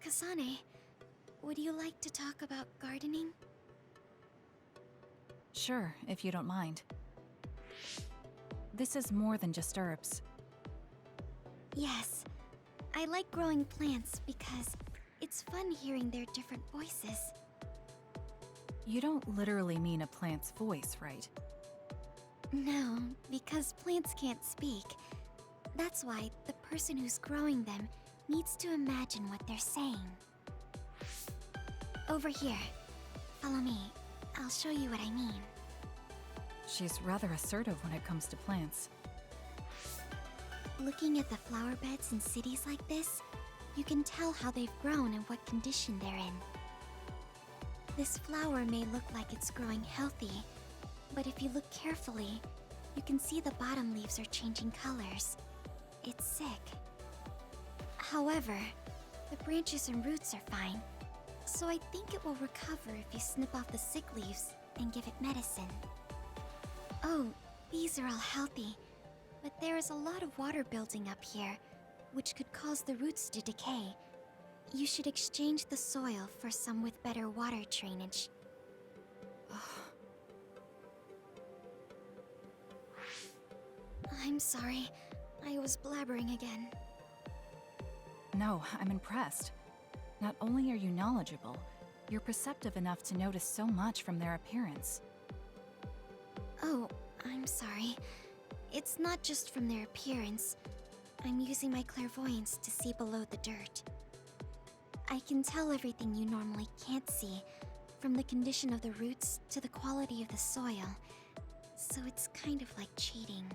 Kasane, would you like to talk about gardening? Sure, if you don't mind. This is more than just herbs. Yes. I like growing plants because it's fun hearing their different voices. You don't literally mean a plant's voice, right? No, because plants can't speak. That's why the person who's growing them needs to imagine what they're saying. Over here. Follow me. I'll show you what I mean. She's rather assertive when it comes to plants. Looking at the flower beds in cities like this, you can tell how they've grown and what condition they're in. This flower may look like it's growing healthy, but if you look carefully, you can see the bottom leaves are changing colors. It's sick. However, the branches and roots are fine, so I think it will recover if you snip off the sick leaves and give it medicine. Oh, these are all healthy, but there is a lot of water building up here, which could cause the roots to decay. You should exchange the soil for some with better water drainage. I'm sorry. I was blabbering again. No, I'm impressed. Not only are you knowledgeable, you're perceptive enough to notice so much from their appearance. Oh, I'm sorry. It's not just from their appearance. I'm using my clairvoyance to see below the dirt. I can tell everything you normally can't see, from the condition of the roots to the quality of the soil. So it's kind of like cheating.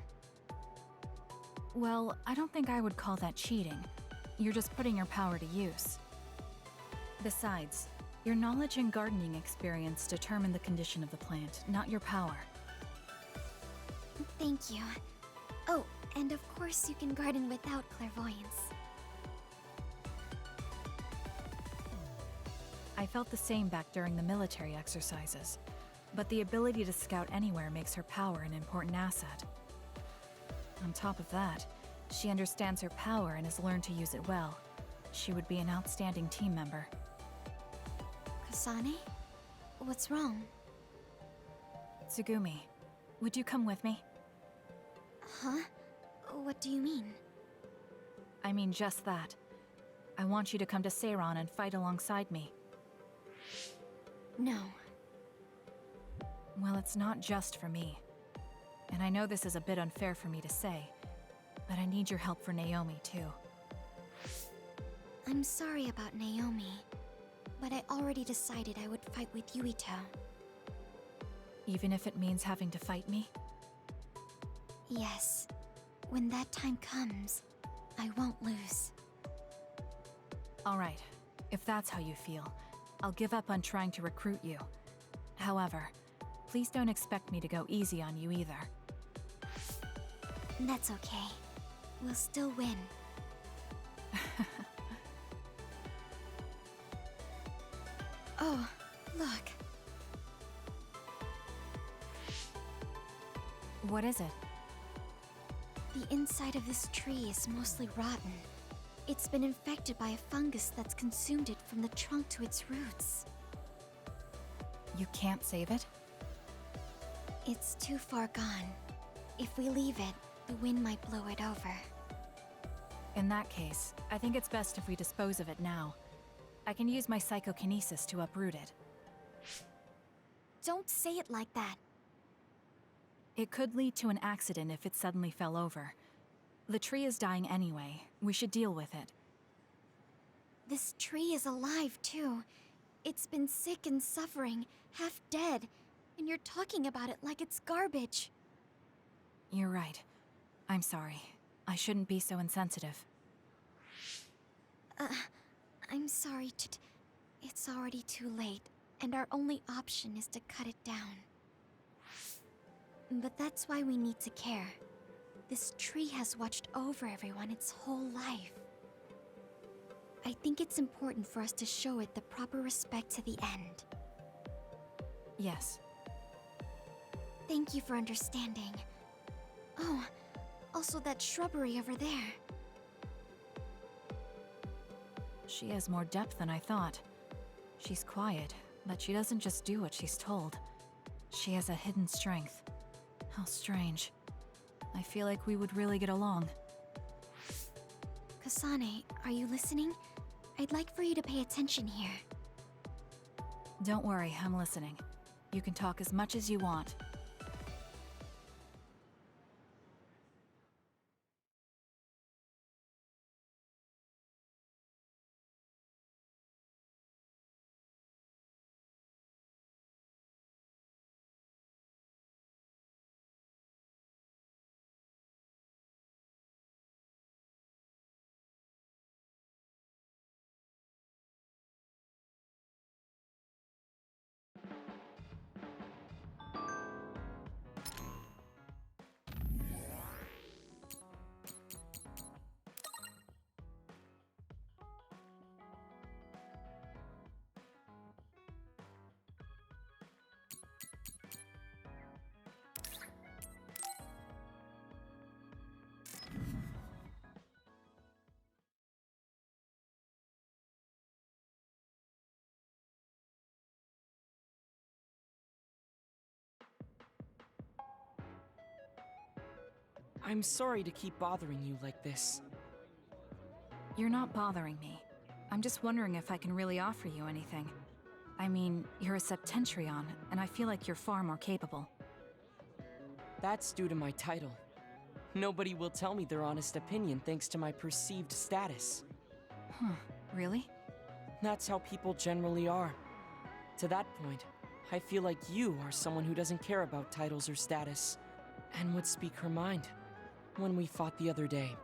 Well, I don't think I would call that cheating. You're just putting your power to use. Besides, your knowledge and gardening experience determine the condition of the plant, not your power. Thank you. Oh, and of course you can garden without clairvoyance. I felt the same back during the military exercises, but the ability to scout anywhere makes her power an important asset. On top of that, she understands her power and has learned to use it well. She would be an outstanding team member. Kasane? What's wrong? Tsugumi, would you come with me? Huh? What do you mean? I mean just that. I want you to come to Seiran and fight alongside me. No. Well, it's not just for me. And I know this is a bit unfair for me to say, but I need your help for Naomi too. I'm sorry about Naomi, but I already decided I would fight with Yuito. Even if it means having to fight me? Yes. When that time comes, I won't lose. All right, if that's how you feel, I'll give up on trying to recruit you. However, please don't expect me to go easy on you either. That's okay. We'll still win. Oh, look. What is it? The inside of this tree is mostly rotten. It's been infected by a fungus that's consumed it from the trunk to its roots. You can't save it? It's too far gone. If we leave it, the wind might blow it over. In that case, I think it's best if we dispose of it now. I can use my psychokinesis to uproot it. Don't say it like that. It could lead to an accident if it suddenly fell over. The tree is dying anyway. We should deal with it. This tree is alive, too. It's been sick and suffering, half dead, and you're talking about it like it's garbage. You're right. I'm sorry. I shouldn't be so insensitive. I'm sorry, it's already too late, and our only option is to cut it down. But that's why we need to care. This tree has watched over everyone its whole life. I think it's important for us to show it the proper respect to the end. Yes. Thank you for understanding. Oh, also that shrubbery over there. She has more depth than I thought. She's quiet, but she doesn't just do what she's told. She has a hidden strength. How strange. I feel like we would really get along. Kasane, are you listening? I'd like for you to pay attention here. Don't worry, I'm listening. You can talk as much as you want. I'm sorry to keep bothering you like this. You're not bothering me. I'm just wondering if I can really offer you anything. I mean, you're a Septentrion, and I feel like you're far more capable. That's due to my title. Nobody will tell me their honest opinion thanks to my perceived status. Huh, really? That's how people generally are. To that point, I feel like you are someone who doesn't care about titles or status, and would speak her mind. When we fought the other day,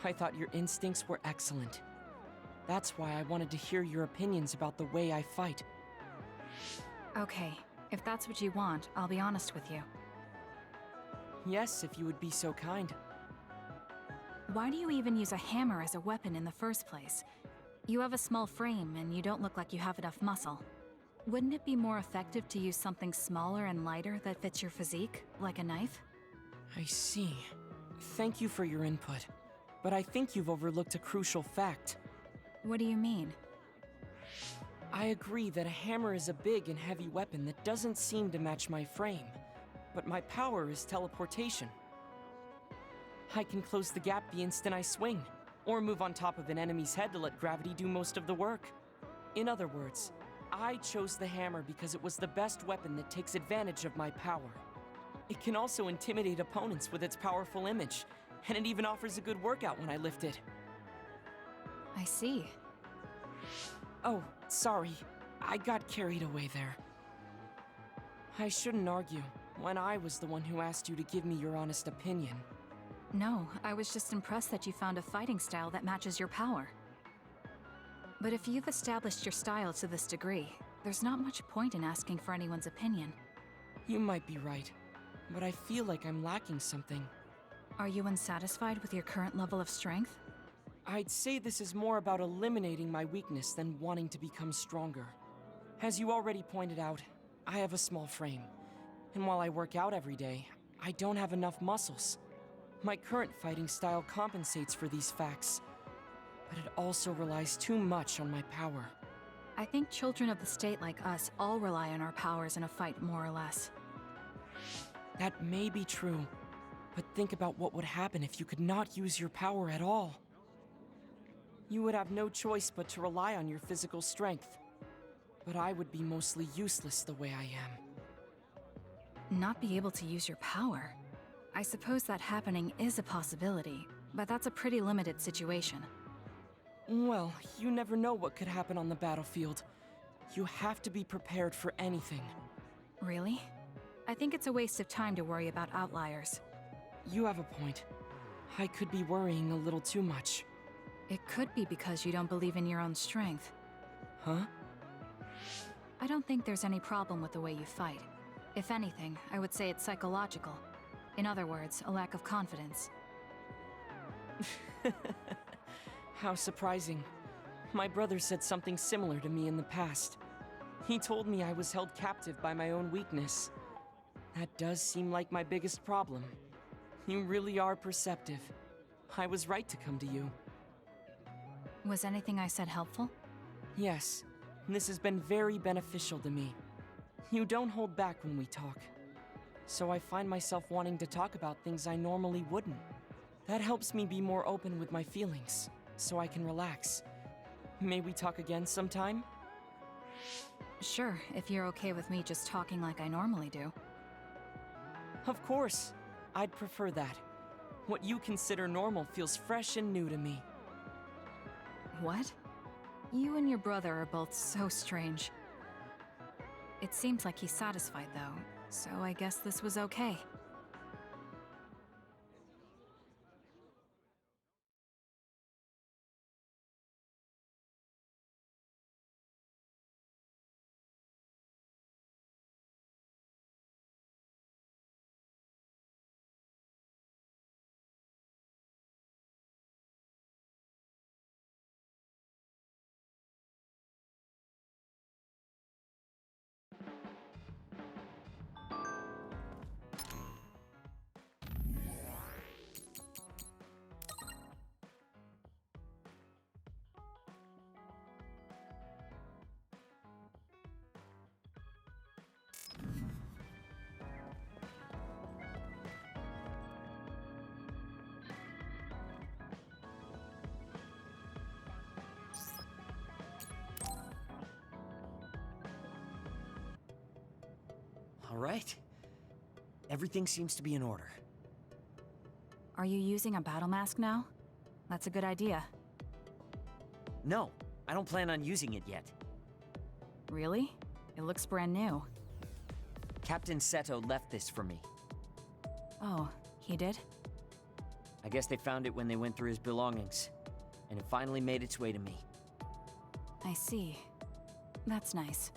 I thought your instincts were excellent. That's why I wanted to hear your opinions about the way I fight. Okay, if that's what you want, I'll be honest with you. Yes, if you would be so kind. Why do you even use a hammer as a weapon in the first place? You have a small frame, and you don't look like you have enough muscle. Wouldn't it be more effective to use something smaller and lighter that fits your physique, like a knife? I see. Thank you for your input, but I think you've overlooked a crucial fact. What do you mean? I agree that a hammer is a big and heavy weapon that doesn't seem to match my frame, but my power is teleportation. I can close the gap the instant I swing, or move on top of an enemy's head to let gravity do most of the work. In other words, I chose the hammer because it was the best weapon that takes advantage of my power. It can also intimidate opponents with its powerful image, and it even offers a good workout when I lift it. I see. Oh, sorry. I got carried away there. I shouldn't argue, when I was the one who asked you to give me your honest opinion. No, I was just impressed that you found a fighting style that matches your power. But if you've established your style to this degree, there's not much point in asking for anyone's opinion. You might be right, but I feel like I'm lacking something. Are you unsatisfied with your current level of strength? I'd say this is more about eliminating my weakness than wanting to become stronger. As you already pointed out, I have a small frame, and while I work out every day, I don't have enough muscles. My current fighting style compensates for these facts, but it also relies too much on my power. I think children of the state like us all rely on our powers in a fight, more or less. That may be true, but think about what would happen if you could not use your power at all. You would have no choice but to rely on your physical strength, but I would be mostly useless the way I am. Not be able to use your power? I suppose that happening is a possibility, but that's a pretty limited situation. Well, you never know what could happen on the battlefield. You have to be prepared for anything. Really? I think it's a waste of time to worry about outliers. You have a point. I could be worrying a little too much. It could be because you don't believe in your own strength. Huh? I don't think there's any problem with the way you fight. If anything, I would say it's psychological. In other words, a lack of confidence. How surprising. My brother said something similar to me in the past. He told me I was held captive by my own weakness. That does seem like my biggest problem. You really are perceptive. I was right to come to you. Was anything I said helpful? Yes, and this has been very beneficial to me. You don't hold back when we talk. So I find myself wanting to talk about things I normally wouldn't. That helps me be more open with my feelings, so I can relax. May we talk again sometime? Sure, if you're okay with me just talking like I normally do. Of course. I'd prefer that. What you consider normal feels fresh and new to me. What? You and your brother are both so strange. It seems like he's satisfied, though, so I guess this was okay. All right. Everything seems to be in order. Are you using a battle mask now? That's a good idea. No, I don't plan on using it yet. Really? It looks brand new. Captain Seto left this for me. Oh, he did? I guess they found it when they went through his belongings, and it finally made its way to me. I see. That's nice.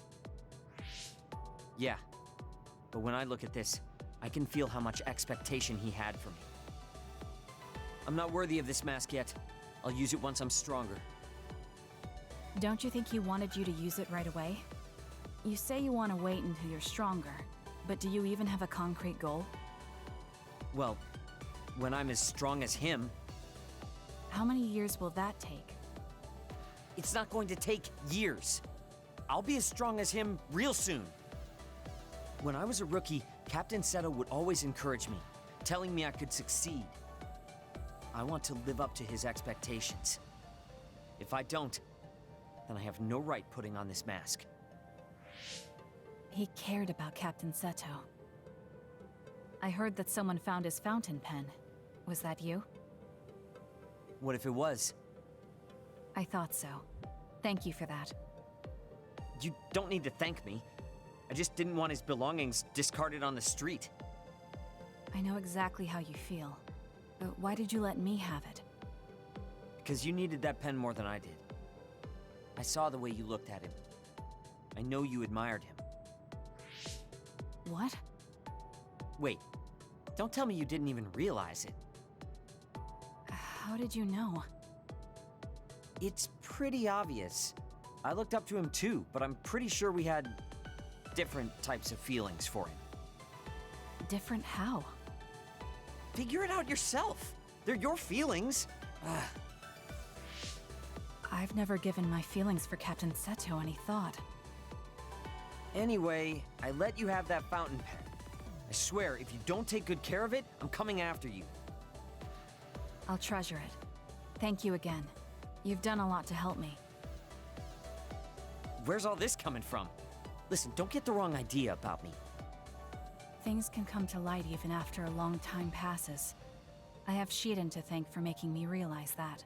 Yeah, but when I look at this, I can feel how much expectation he had for me. I'm not worthy of this mask yet. I'll use it once I'm stronger. Don't you think he wanted you to use it right away? You say you want to wait until you're stronger, but do you even have a concrete goal? Well, when I'm as strong as him, How many years will that take? it's not going to take years. I'll be as strong as him real soon. When I was a rookie, Captain Seto would always encourage me, telling me I could succeed. I want to live up to his expectations. If I don't, then I have no right putting on this mask. He cared about Captain Seto. I heard that someone found his fountain pen. Was that you? What if it was? I thought so. Thank you for that. You don't need to thank me. I just didn't want his belongings discarded on the street. I know exactly how you feel. But why did you let me have it? Because you needed that pen more than I did. I saw the way you looked at him. I know you admired him. What? Wait, don't tell me you didn't even realize it. How did you know? It's pretty obvious. I looked up to him too, but I'm pretty sure we had different types of feelings for him. Different how? Figure it out yourself. They're your feelings. I've never given my feelings for Captain Seto any thought. Anyway, I let you have that fountain pen. I swear, if you don't take good care of it, I'm coming after you. I'll treasure it. Thank you again. You've done a lot to help me. Where's all this coming from? Listen, don't get the wrong idea about me. Things can come to light even after a long time passes. I have Shiden to thank for making me realize that.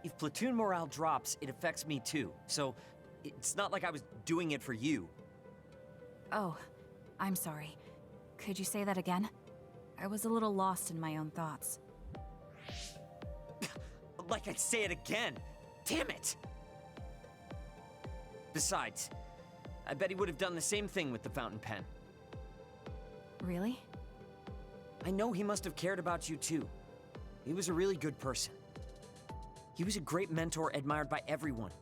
If platoon morale drops, it affects me too. So, it's not like I was doing it for you. Oh, I'm sorry. Could you say that again? I was a little lost in my own thoughts. Like I'd say it again. Damn it! Besides, I bet he would have done the same thing with the fountain pen. Really? I know he must have cared about you too. He was a really good person. He was a great mentor admired by everyone.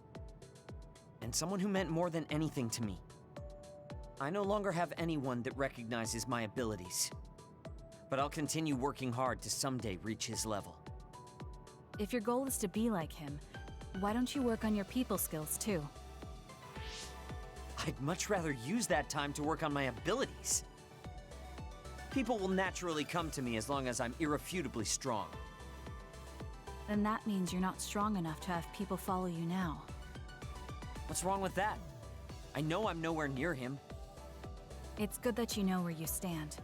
And someone who meant more than anything to me. I no longer have anyone that recognizes my abilities. But I'll continue working hard to someday reach his level. If your goal is to be like him, Why don't you work on your people skills too? I'd much rather use that time to work on my abilities. People will naturally come to me as long as I'm irrefutably strong. Then that means you're not strong enough to have people follow you now. What's wrong with that? I know I'm nowhere near him. It's good that you know where you stand.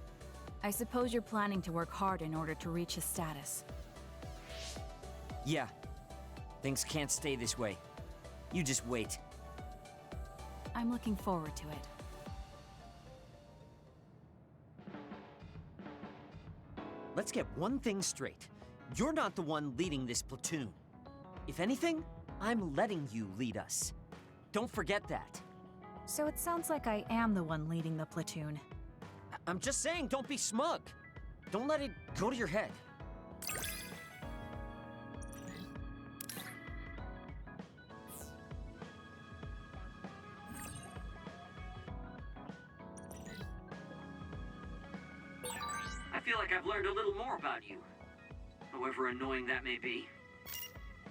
I suppose you're planning to work hard in order to reach his status. Yeah. Things can't stay this way. You just wait. I'm looking forward to it. Let's get one thing straight. You're not the one leading this platoon. If anything, I'm letting you lead us. Don't forget that. So it sounds like I am the one leading the platoon. I'm just saying, don't be smug. Don't let it go to your head. I feel like I've learned a little more about you, however annoying that may be.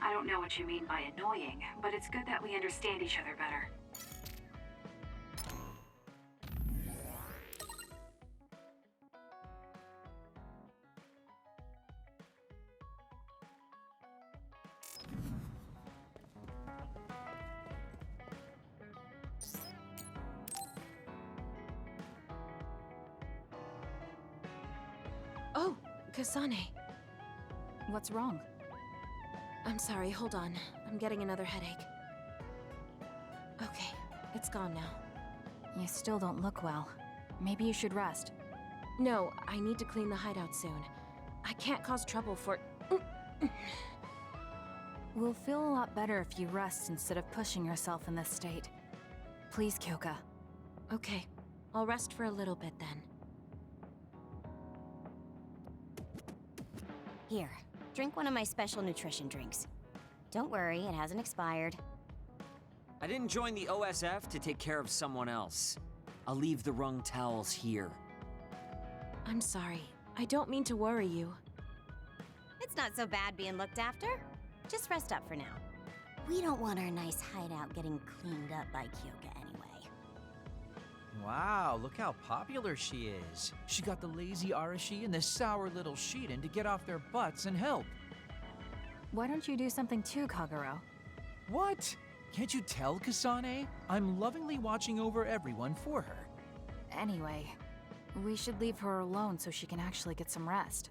I don't know what you mean by annoying, but it's good that we understand each other better. Oh, Kasane. What's wrong? I'm sorry, hold on. I'm getting another headache. Okay, it's gone now. You still don't look well. Maybe you should rest. No, I need to clean the hideout soon. I can't cause trouble for... We'll feel a lot better if you rest instead of pushing yourself in this state. Please, Kyoka. Okay, I'll rest for a little bit then. Here, drink one of my special nutrition drinks. Don't worry, it hasn't expired. I didn't join the OSF to take care of someone else. I'll leave the wrung towels here. I'm sorry. I don't mean to worry you. It's not so bad being looked after. Just rest up for now. We don't want our nice hideout getting cleaned up by Kyoka anyway. Wow, look how popular she is. She got the lazy Arashi and the sour little Shiden to get off their butts and help. Why don't you do something too, Kagero? What? Can't you tell, Kasane? I'm lovingly watching over everyone for her. Anyway, we should leave her alone so she can actually get some rest.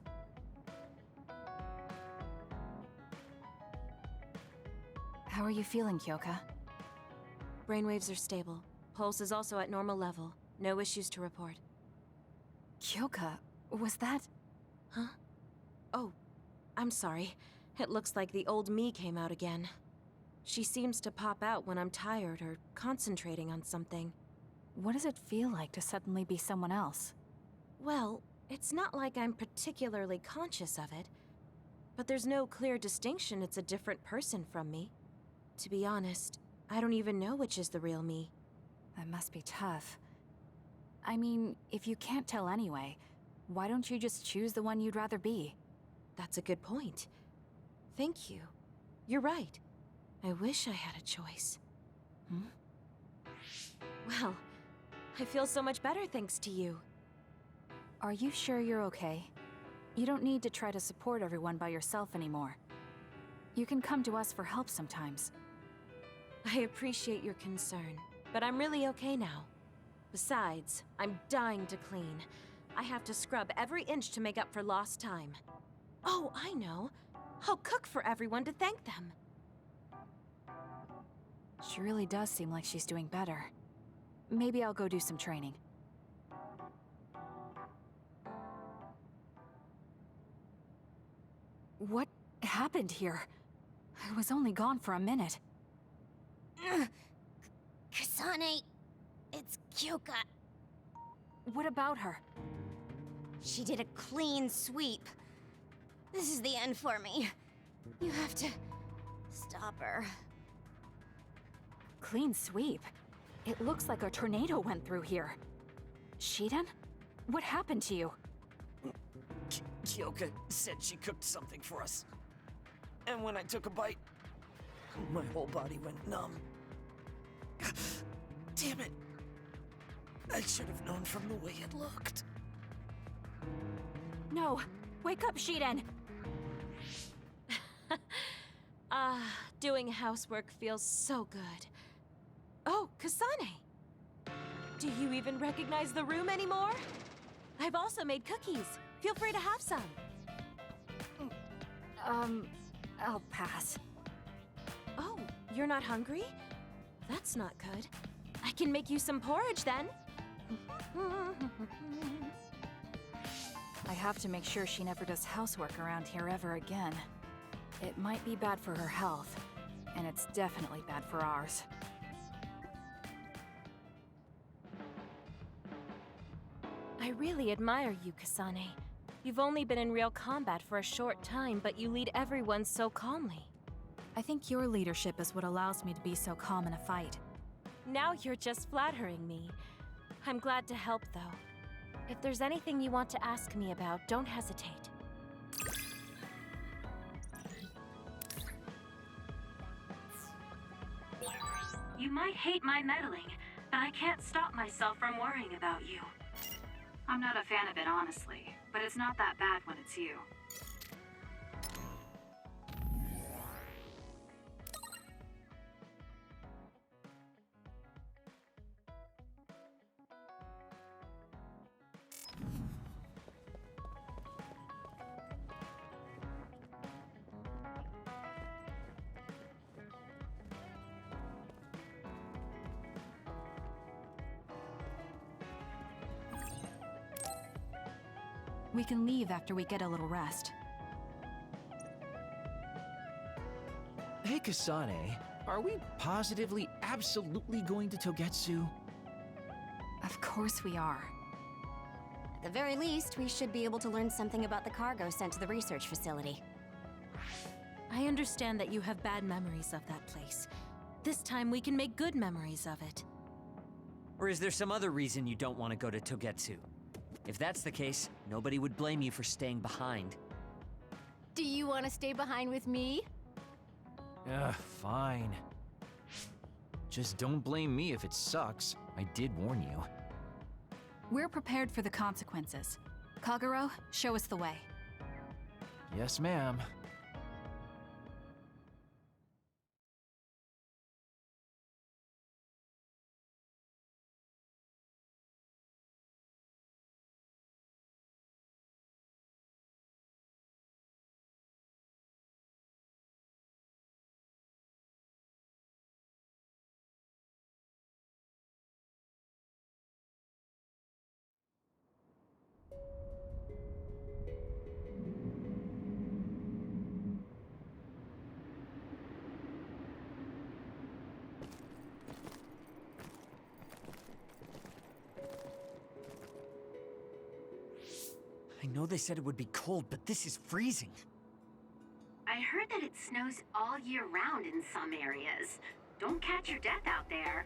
How are you feeling, Kyoka? Brainwaves are stable. Pulse is also at normal level. No issues to report. Kyoka, was that... Huh? Oh, I'm sorry. It looks like the old me came out again. She seems to pop out when I'm tired or concentrating on something. What does it feel like to suddenly be someone else? Well, it's not like I'm particularly conscious of it. But there's no clear distinction it's a different person from me. To be honest, I don't even know which is the real me. That must be tough. I mean, if you can't tell anyway, why don't you just choose the one you'd rather be? That's a good point. Thank you. You're right. I wish I had a choice. Hmm? Well, I feel so much better thanks to you. Are you sure you're okay? You don't need to try to support everyone by yourself anymore. You can come to us for help sometimes. I appreciate your concern, but I'm really okay now. Besides, I'm dying to clean. I have to scrub every inch to make up for lost time. Oh, I know. I'll cook for everyone to thank them. She really does seem like she's doing better. Maybe I'll go do some training. What happened here? I was only gone for a minute. Kasane, it's Kyoka. What about her? She did a clean sweep. This is the end for me. You have to stop her. Clean sweep? It looks like a tornado went through here. Shiden? What happened to you? Kyoka said she cooked something for us. And when I took a bite, My whole body went numb. Damn it. I should have known from the way it looked. No! Wake up, Shiden! Doing housework feels so good. Oh, Kasane! Do you even recognize the room anymore? I've also made cookies. Feel free to have some. I'll pass. Oh, you're not hungry? That's not good. I can make you some porridge then. I have to make sure she never does housework around here ever again. It might be bad for her health, and it's definitely bad for ours. I really admire you, Kasane. You've only been in real combat for a short time, but you lead everyone so calmly. I think your leadership is what allows me to be so calm in a fight. Now you're just flattering me. I'm glad to help, though. If there's anything you want to ask me about, don't hesitate. You might hate my meddling, but I can't stop myself from worrying about you. I'm not a fan of it, honestly, but it's not that bad when it's you. We can leave after we get a little rest. Hey, Kasane, are we positively, absolutely going to Togetsu? Of course we are. At the very least, we should be able to learn something about the cargo sent to the research facility. I understand that you have bad memories of that place. This time we can make good memories of it. Or is there some other reason you don't want to go to Togetsu? If that's the case, nobody would blame you for staying behind. Do you want to stay behind with me? Fine. Just don't blame me if it sucks. I did warn you. We're prepared for the consequences. Kagero, show us the way. Yes, ma'am. I know they said it would be cold, but this is freezing. I heard that it snows all year round in some areas. Don't catch your death out there.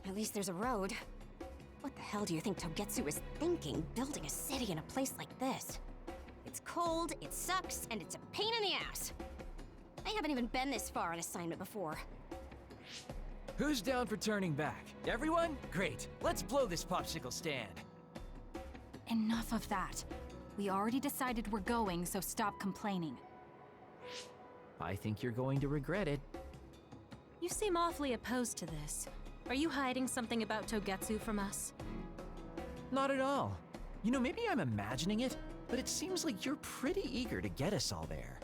At least there's a road. What the hell do you think Togetsu is thinking, building a city in a place like this? It's cold, it sucks, and it's a pain in the ass. I haven't even been this far on assignment before. Who's down for turning back? Everyone? Great. Let's blow this popsicle stand. Enough of that. We already decided we're going, so stop complaining. I think you're going to regret it. You seem awfully opposed to this. Are you hiding something about Togetsu from us? Not at all. You know, maybe I'm imagining it, but it seems like you're pretty eager to get us all there.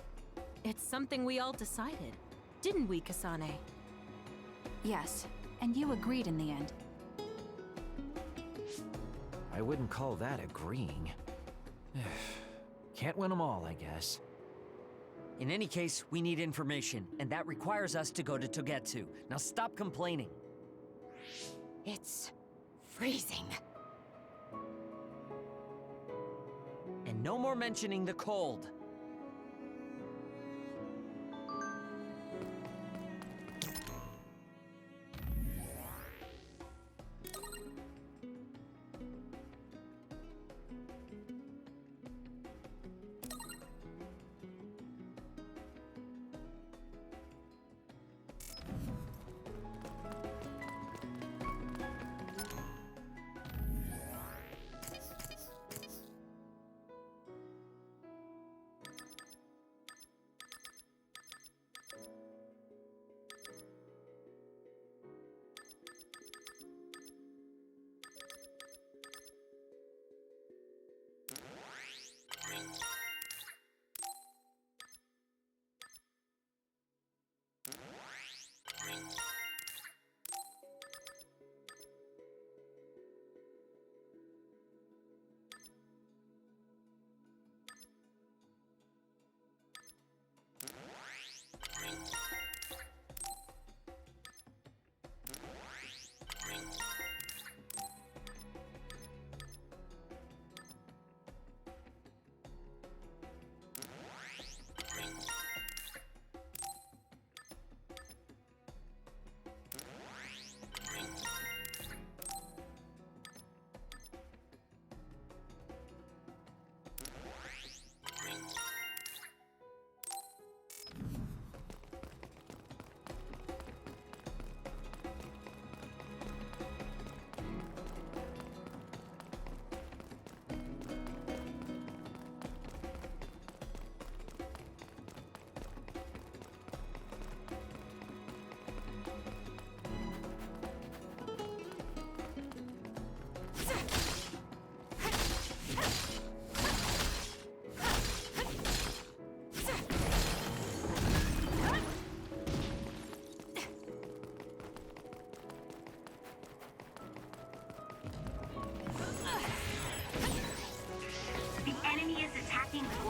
It's something we all decided. Didn't we, Kasane? Yes, and you agreed in the end. I wouldn't call that agreeing. Can't win them all, I guess. In any case, we need information, and that requires us to go to Togetsu. Now stop complaining. It's freezing. And no more mentioning the cold.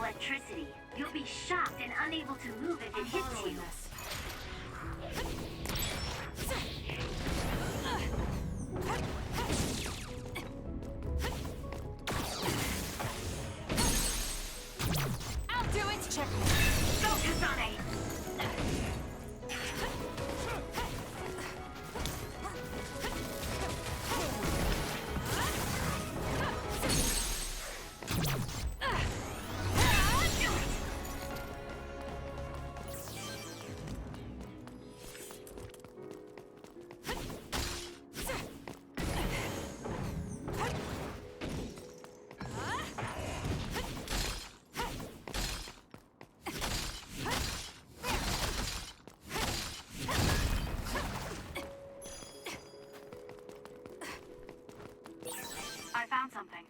electricity. You'll be shocked and unable to move if it hits you. I'll do it! Check. Go, Kasane! I found something.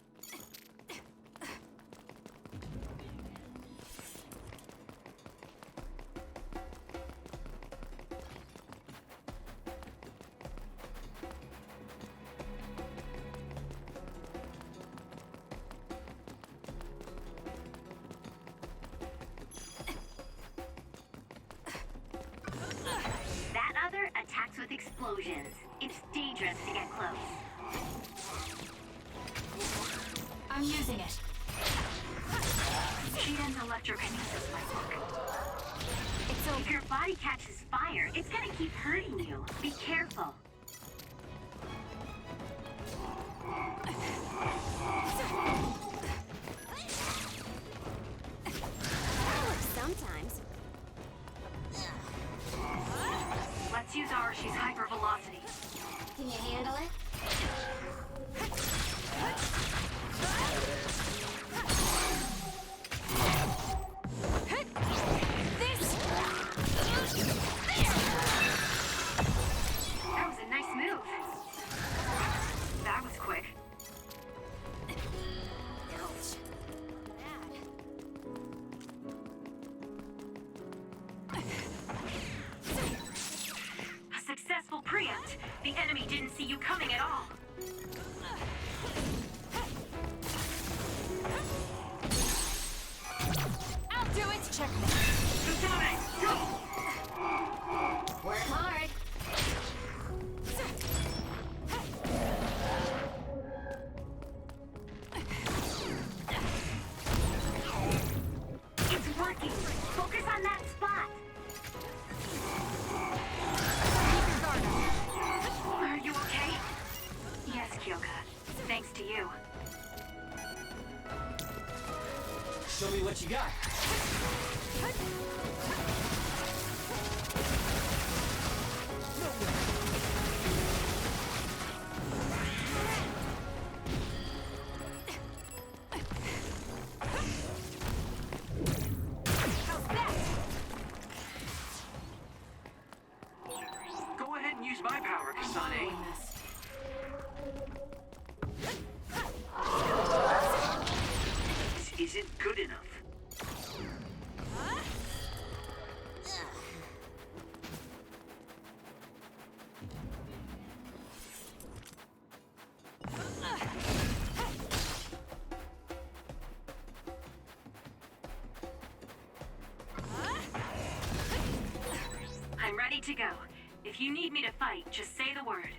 That other attacks with explosions. It's dangerous to get close. I'm using it. She ends electrokinesis, my book. So if your body catches fire, it's gonna keep hurting you. Be careful. Sometimes. Let's use Arashi's hypervelocity. Can you handle it? That was a nice move. That was quick. Ouch. A successful preempt. The enemy didn't see you coming at all. I'll do it! Check. Kasane, go! Work hard. It's working. Focus on that spot. Are you okay? Yes, Kyoka. Thanks to you. Show me what you got. Go ahead and use my power, Kasane. This isn't good enough. I'm ready to go. If you need me to fight, just say the word.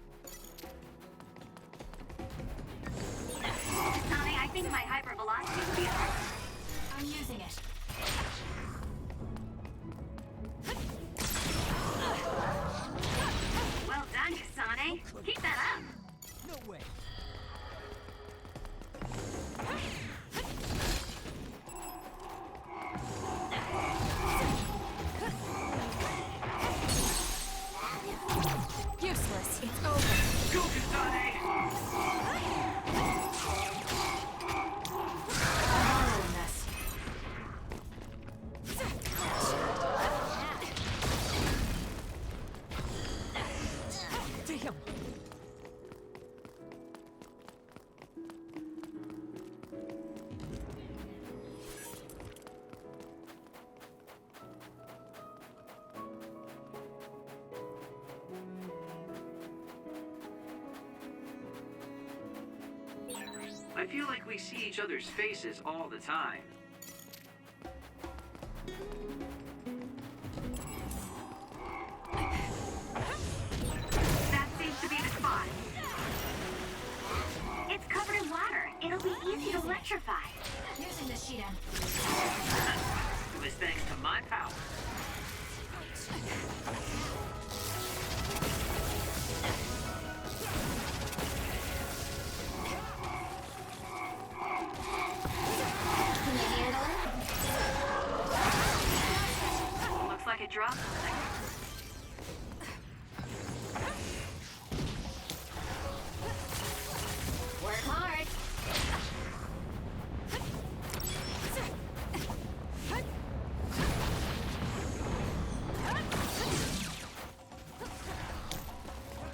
Kasane, I think my hypervelocity will be enough. I'm using it. Well done, Kasane. Keep that up. No way. Useless. It's over. Go, Kasane! Following this. Damn. I feel like we see each other's faces all the time. be easy to electrify. Using the Sheeta. It was thanks to my power. Can you handle it? Looks like it dropped something. Work hard.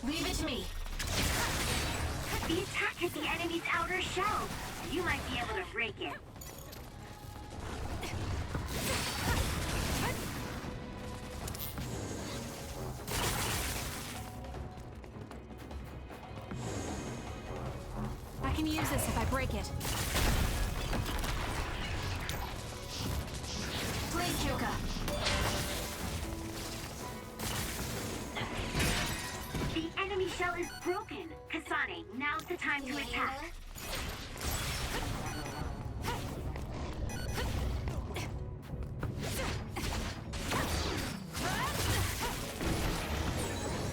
Leave it to me. The attack hit the enemy's outer shell. You might be able to break it. I can use this if I break it. Please, Kyoka. The enemy shell is broken. Kasane, now's the time Can to you handle attack. it?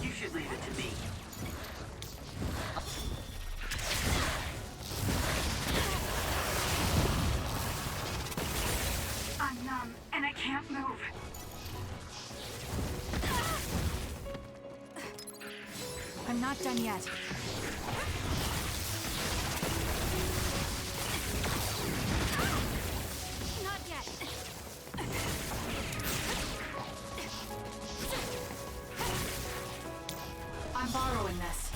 You should leave it to me. I'm numb, and I can't move. I'm not done yet. Not yet. I'm borrowing this.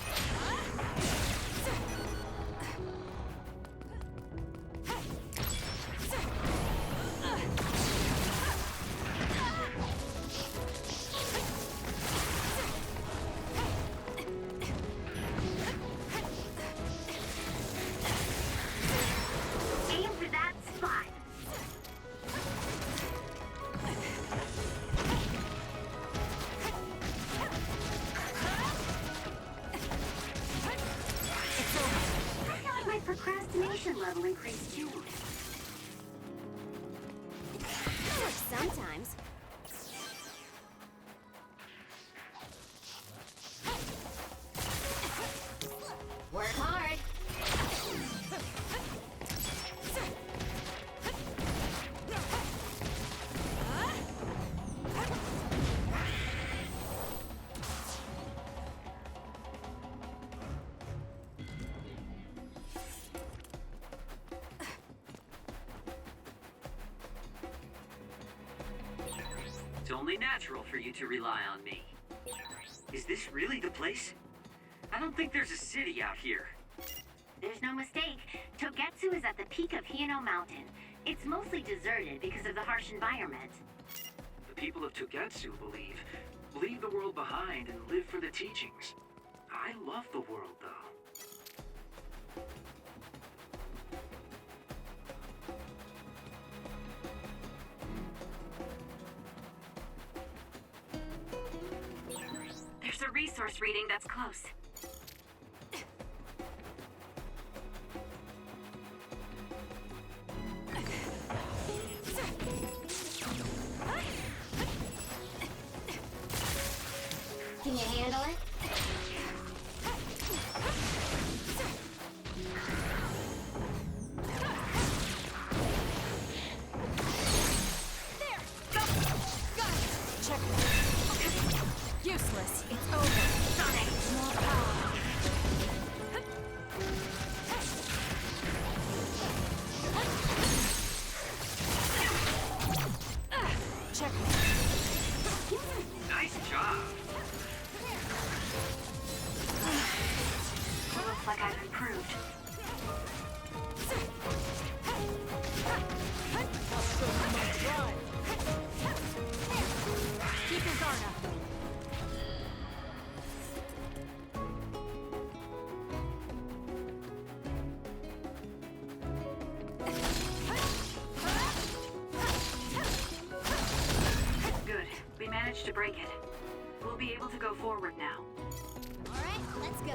Aim for that spot. I feel like my procrastination level increased too. Sometimes. Work hard. It's only natural for you to rely on me. Is this really the place? I don't think there's a city out here. There's no mistake. Togetsu is at the peak of Hino Mountain. It's mostly deserted because of the harsh environment. The people of Togetsu leave the world behind and live for the teachings. I love the world, though. There's a resource reading that's close. Can you handle it? Check. Useless. It's over. Sonic! More power. Check. Nice job. Looks like I've improved. Keep your guard up. Good. We managed to break it. We'll be able to go forward now. All right, let's go.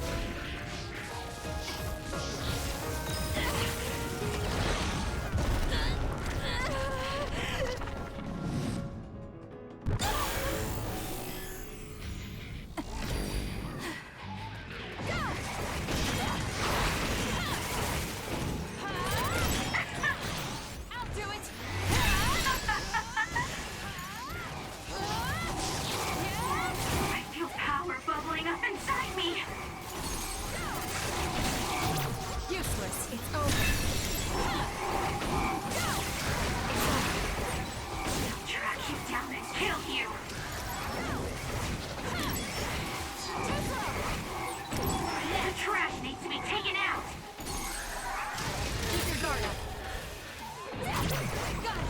It's over. Track you down and kill you! The trash needs to be taken out! Keep your guard up. Got it.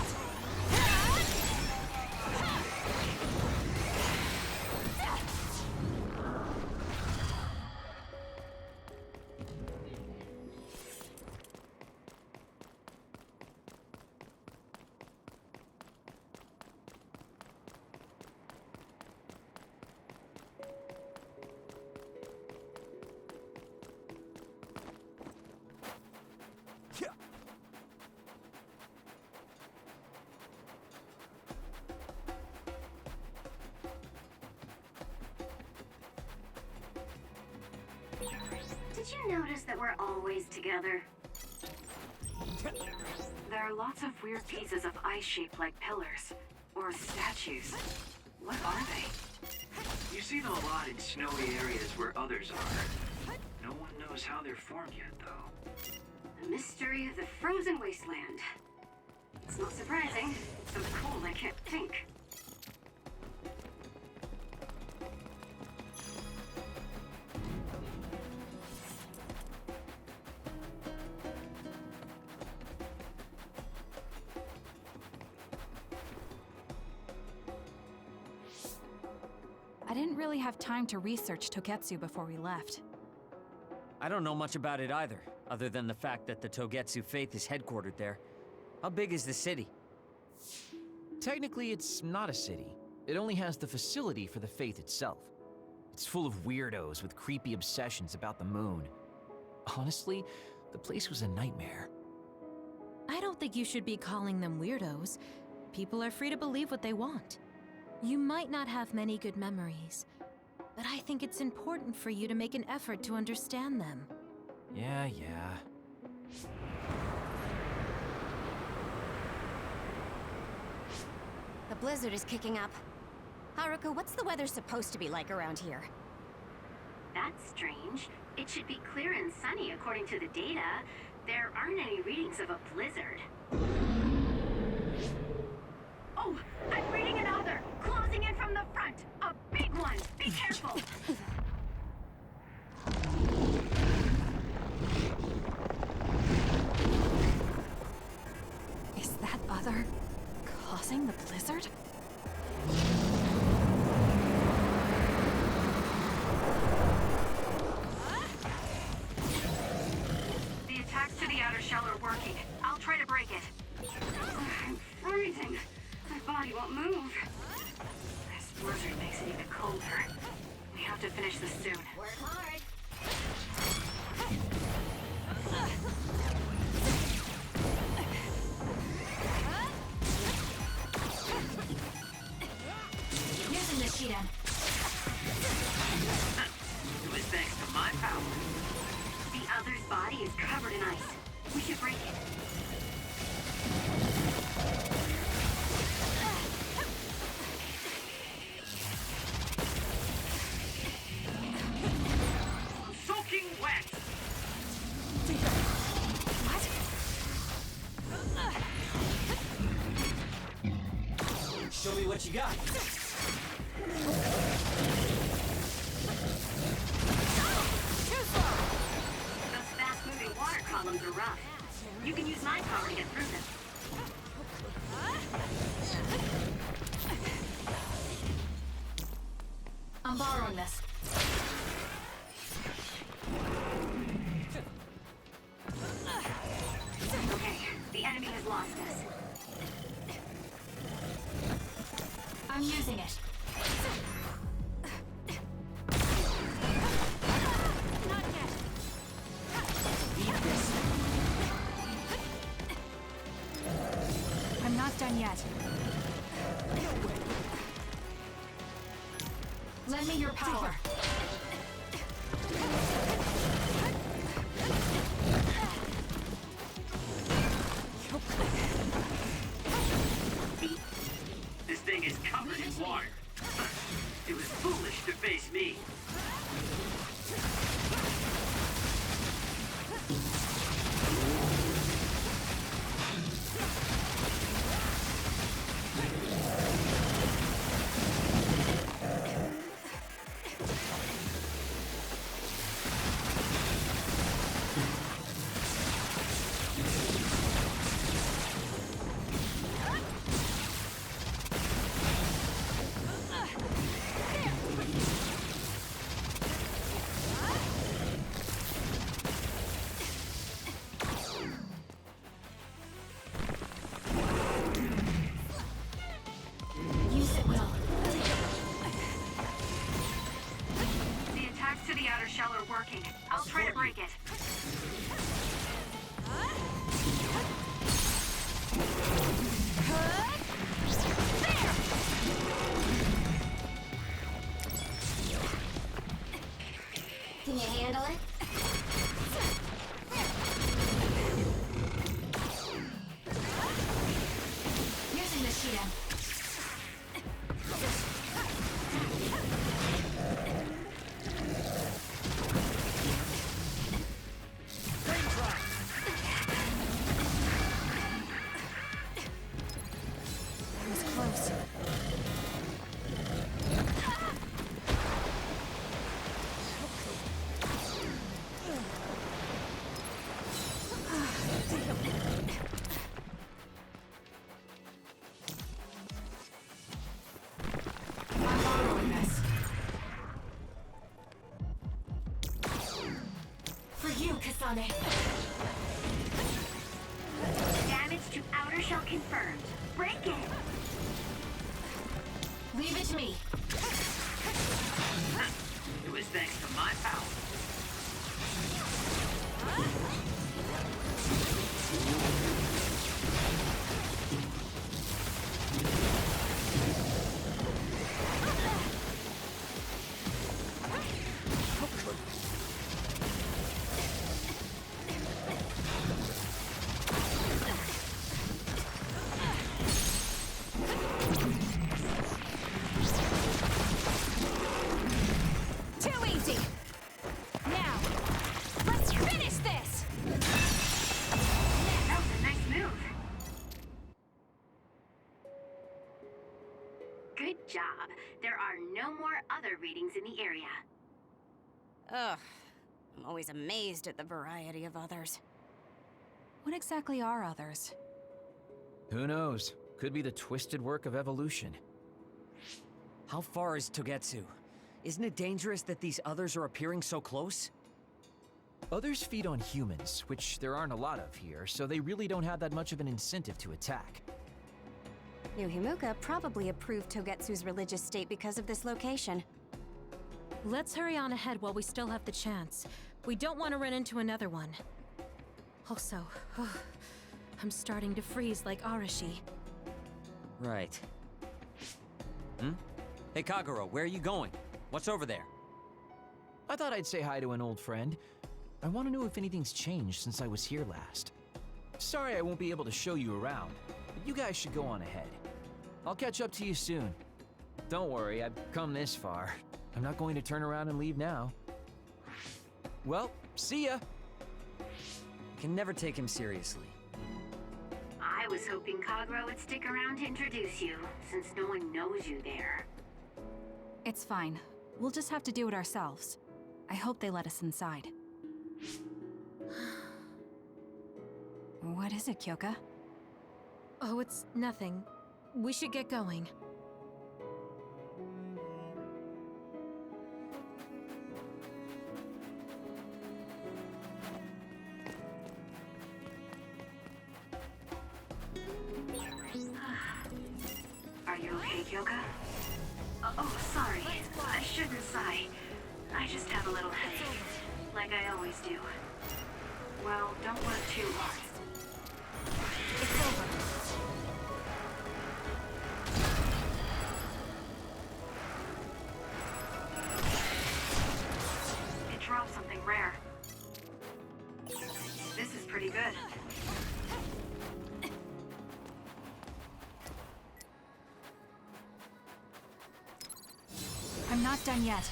Did you notice that we're always together? There are lots of weird pieces of ice shaped like pillars. Or statues. What are they? You see them a lot in snowy areas where others are. No one knows how they're formed yet, though. The mystery of the frozen wasteland. It's not surprising. It's so cold I can't think. I didn't really have time to research Togetsu before we left. I don't know much about it either, other than the fact that the Togetsu faith is headquartered there. How big is the city? Technically, it's not a city. It only has the facility for the faith itself. It's full of weirdos with creepy obsessions about the moon. Honestly, the place was a nightmare. I don't think you should be calling them weirdos. People are free to believe what they want. You might not have many good memories, but I think it's important for you to make an effort to understand them. Yeah. The blizzard is kicking up. Haruka, what's the weather supposed to be like around here? That's strange. It should be clear and sunny according to the data. There aren't any readings of a blizzard. Oh, I'm reading another! Closing in from the front! A big one! Be careful! Is that other causing the blizzard? The attacks to the outer shell are working. I'll try to break it. I'm freezing. My body won't move. This blizzard makes it even colder. We have to finish this soon. Work hard. Using the Shiden. It was thanks to my power. The other's body is covered in ice. We should break it. I'm soaking wet! Show me what you got. Those fast-moving water columns are rough. You can use my power to get through them. I'm borrowing this. Okay, the enemy has lost us. I'm using it. Not yet. Eat this. I'm not done yet. Lend me your power. This thing is covered in water. It was foolish to face me. Kasane. Damage to outer shell confirmed. Break it! Leave it to me. It was thanks to my power. Too easy! Now, let's finish this! That was a nice move. Good job. There are no more other readings in the area. Ugh. I'm always amazed at the variety of others. What exactly are others? Who knows? Could be the twisted work of evolution. How far is Togetsu? Isn't it dangerous that these others are appearing so close? Others feed on humans, which there aren't a lot of here, so they really don't have that much of an incentive to attack. New Himuka probably approved Togetsu's religious state because of this location. Let's hurry on ahead while we still have the chance. We don't want to run into another one. Also, I'm starting to freeze like Arashi. Right. Hey Kagero, where are you going? What's over there? I thought I'd say hi to an old friend. I want to know if anything's changed since I was here last. Sorry I won't be able to show you around, but you guys should go on ahead. I'll catch up to you soon. Don't worry, I've come this far. I'm not going to turn around and leave now. Well, see ya! Can never take him seriously. I was hoping Kagero would stick around to introduce you, since no one knows you there. It's fine. We'll just have to do it ourselves. I hope they let us inside. What is it, Kyoka? Oh, it's nothing. We should get going. Are you okay, Kyoka? Oh, sorry. I shouldn't sigh. I just have a little headache. Like I always do. Well, don't work too hard. It's over. It dropped something rare. This is pretty good. I'm not done yet.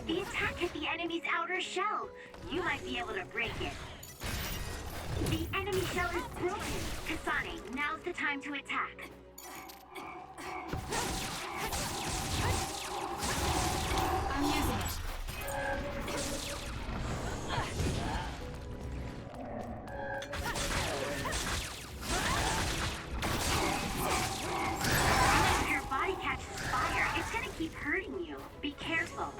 The attack hit the enemy's outer shell. You might be able to break it. The enemy shell is broken. Kasane, now's the time to attack. I'm using it. If your body catches fire, it's gonna keep hurting you. Be careful.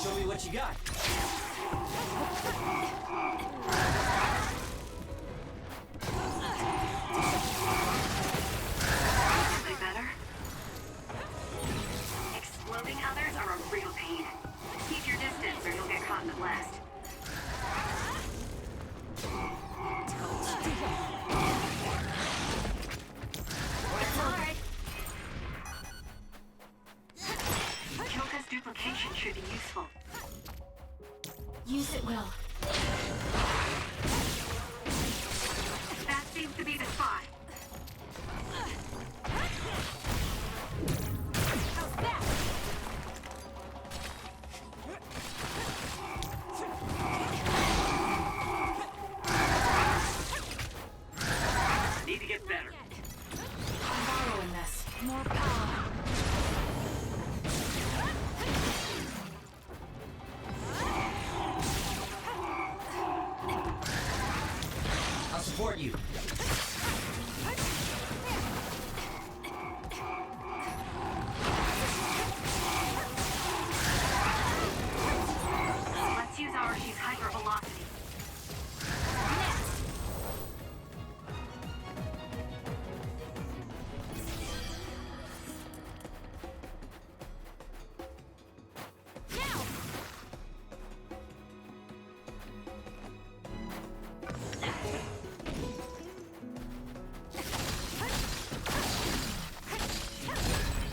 Show me what you got. will. That seems to be the spot. How's that? Need to get better. I'm borrowing this. More power. I'll support you. Let's use Archie's hypervelocity.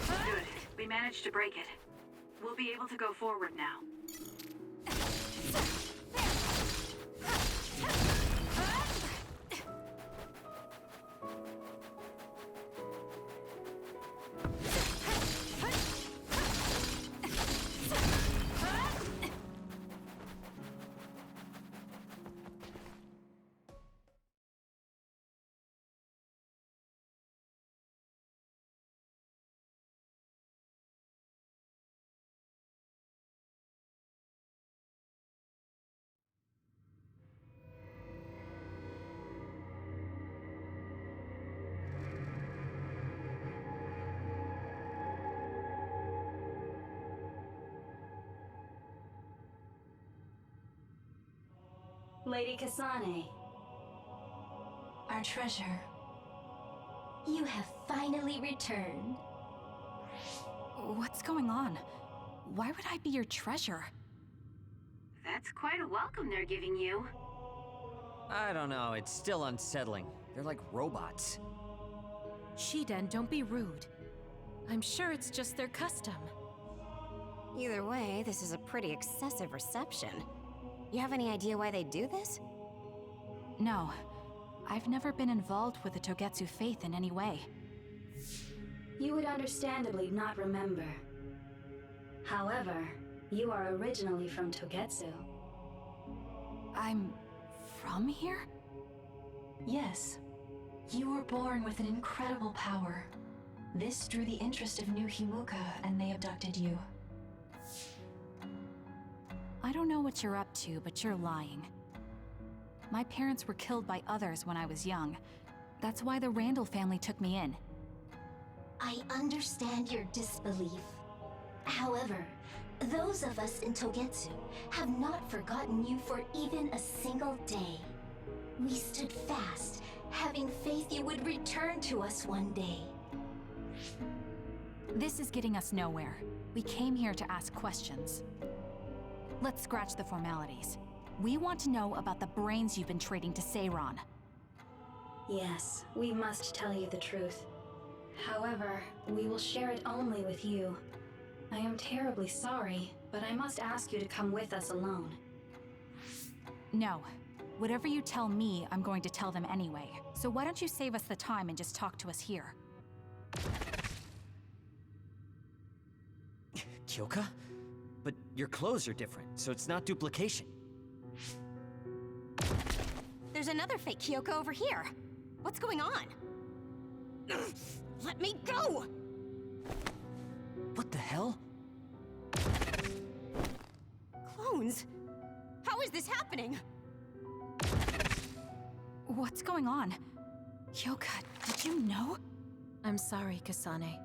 Good. We managed to break it. We'll be able to go forward now. Lady Kasane. Our treasure. You have finally returned. What's going on? Why would I be your treasure? That's quite a welcome they're giving you. I don't know, it's still unsettling. They're like robots. Shiden, don't be rude. I'm sure it's just their custom. Either way, this is a pretty excessive reception. You have any idea why they do this? No. I've never been involved with the Togetsu faith in any way. You would understandably not remember. However, you are originally from Togetsu. I'm from here? Yes. You were born with an incredible power. This drew the interest of New Himuka, and they abducted you. I don't know what you're up to, but you're lying. My parents were killed by others when I was young. That's why the Randall family took me in. I understand your disbelief. However, those of us in Togetsu have not forgotten you for even a single day. We stood fast, having faith you would return to us one day. This is getting us nowhere. We came here to ask questions. Let's scratch the formalities. We want to know about the brains you've been trading to Seiron. Yes, we must tell you the truth. However, we will share it only with you. I am terribly sorry, but I must ask you to come with us alone. No. Whatever you tell me, I'm going to tell them anyway. So why don't you save us the time and just talk to us here? Kyoka? But your clothes are different, so it's not duplication. There's another fake Kyoko over here. What's going on? Let me go! What the hell? Clones? How is this happening? What's going on? Kyoka, did you know? I'm sorry, Kasane.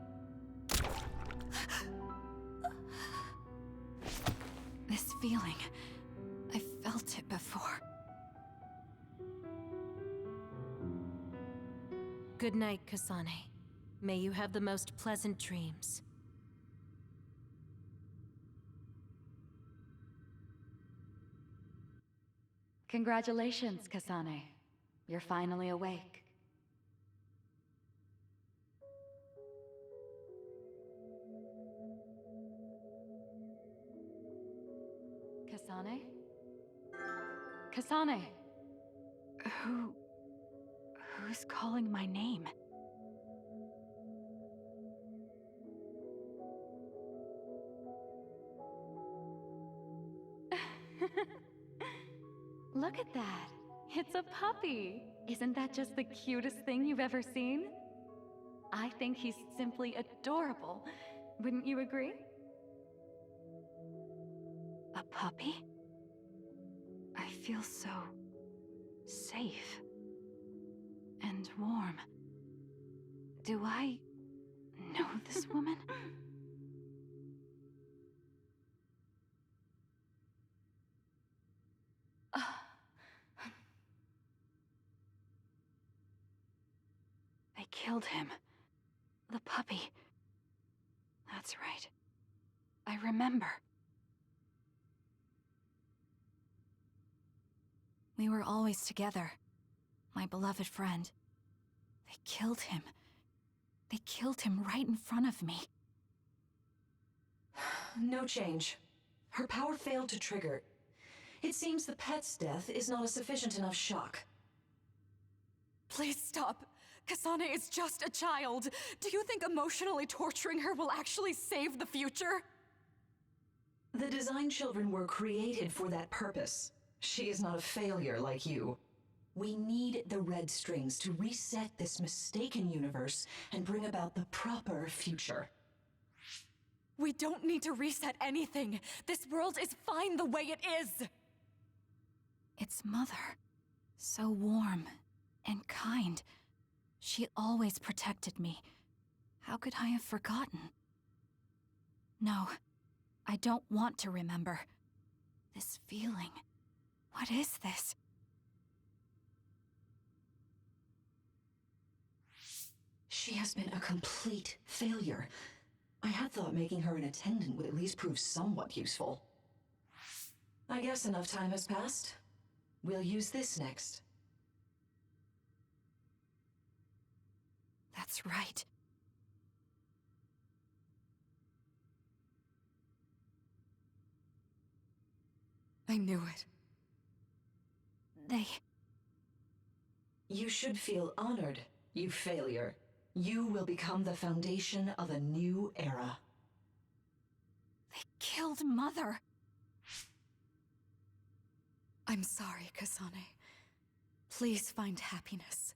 This feeling, I felt it before. Good night, Kasane. May you have the most pleasant dreams. Congratulations, Kasane. You're finally awake. Kasane? Kasane. Who's calling my name? Look at that. It's a puppy. Isn't that just the cutest thing you've ever seen? I think he's simply adorable. Wouldn't you agree? A puppy? I feel so safe and warm. Do I know this woman? They killed him. The puppy. That's right. I remember. We were always together. My beloved friend. They killed him. They killed him right in front of me. No change. Her power failed to trigger. It seems the pet's death is not a sufficient enough shock. Please stop. Kasane is just a child. Do you think emotionally torturing her will actually save the future? The design children were created for that purpose. She is not a failure like you. We need the red strings to reset this mistaken universe and bring about the proper future. We don't need to reset anything. This world is fine the way it is. It's Mother. So warm and kind. She always protected me. How could I have forgotten? No, I don't want to remember. This feeling. What is this? She has been a complete failure. I had thought making her an attendant would at least prove somewhat useful. I guess enough time has passed. We'll use this next. That's right. I knew it. You should feel honored, you failure. You will become the foundation of a new era. They killed Mother. I'm sorry, Kasane. Please find happiness.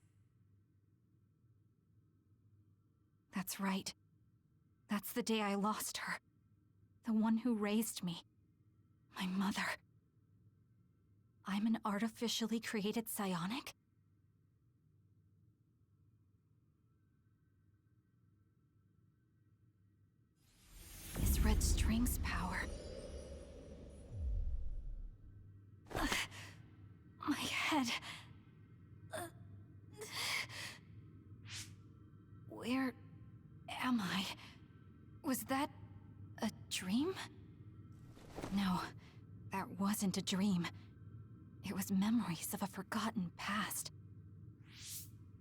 That's right. That's the day I lost her. The one who raised me. My mother. I'm an artificially created psionic? This red string's power. My head. Where am I? Was that a dream? No, that wasn't a dream. It was memories of a forgotten past.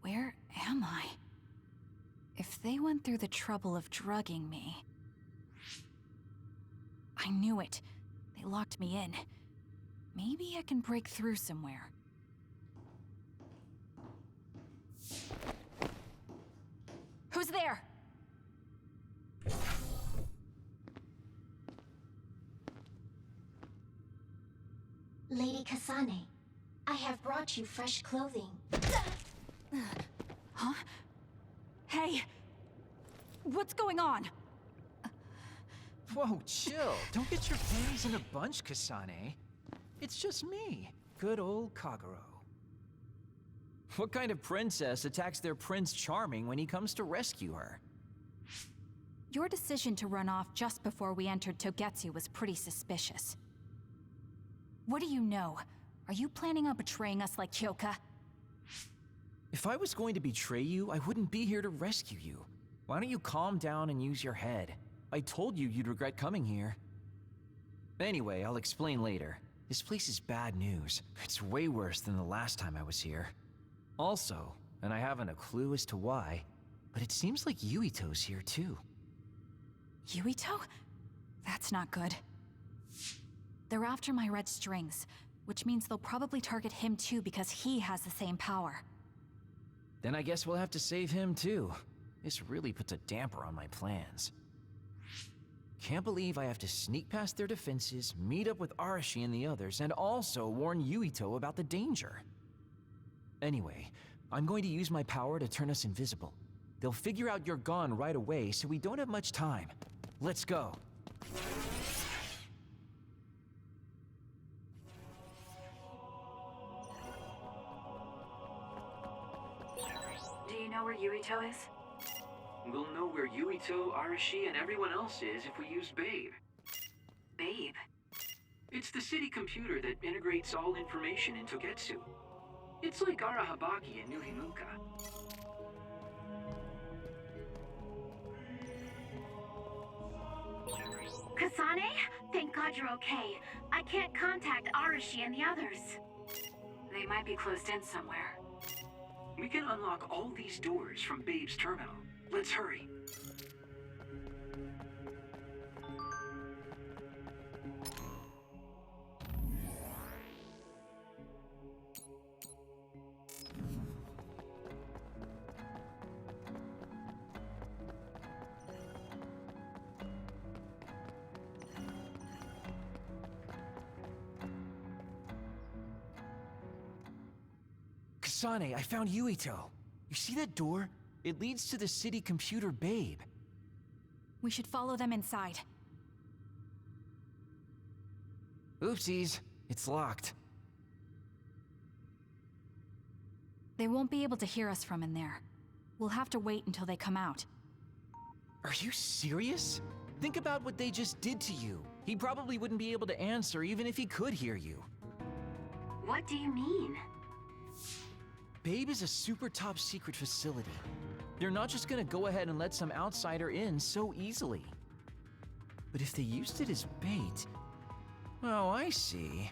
Where am I? If they went through the trouble of drugging me... I knew it. They locked me in. Maybe I can break through somewhere. Who's there? Lady Kasane, I have brought you fresh clothing. Huh? Hey! What's going on? Whoa, chill. Don't get your panties in a bunch, Kasane. It's just me, good old Kagero. What kind of princess attacks their Prince Charming when he comes to rescue her? Your decision to run off just before we entered Togetsu was pretty suspicious. What do you know? Are you planning on betraying us like Kyoka? If I was going to betray you, I wouldn't be here to rescue you. Why don't you calm down and use your head? I told you you'd regret coming here. Anyway, I'll explain later. This place is bad news. It's way worse than the last time I was here. Also, and I haven't a clue as to why, but it seems like Yuito's here too. Yuito? That's not good. They're after my red strings, which means they'll probably target him too because he has the same power. Then I guess we'll have to save him too. This really puts a damper on my plans. Can't believe I have to sneak past their defenses, meet up with Arashi and the others, and also warn Yuito about the danger. Anyway, I'm going to use my power to turn us invisible. They'll figure out you're gone right away, so we don't have much time. Let's go. Do you know where Yuito is? We'll know where Yuito, Arashi, and everyone else is if we use Babe. Babe? It's the city computer that integrates all information in Togetsu. It's like Arahabaki in Nuhimuka. Kasane? Thank God you're okay. I can't contact Arashi and the others. They might be closed in somewhere. We can unlock all these doors from Babe's terminal. Let's hurry. Kasane, I found Yuito. You see that door? It leads to the city computer Babe. We should follow them inside. Oopsies, it's locked. They won't be able to hear us from in there. We'll have to wait until they come out. Are you serious? Think about what they just did to you. He probably wouldn't be able to answer even if he could hear you. What do you mean? Babe is a super top secret facility. They're not just gonna go ahead and let some outsider in so easily. But if they used it as bait... Oh, I see.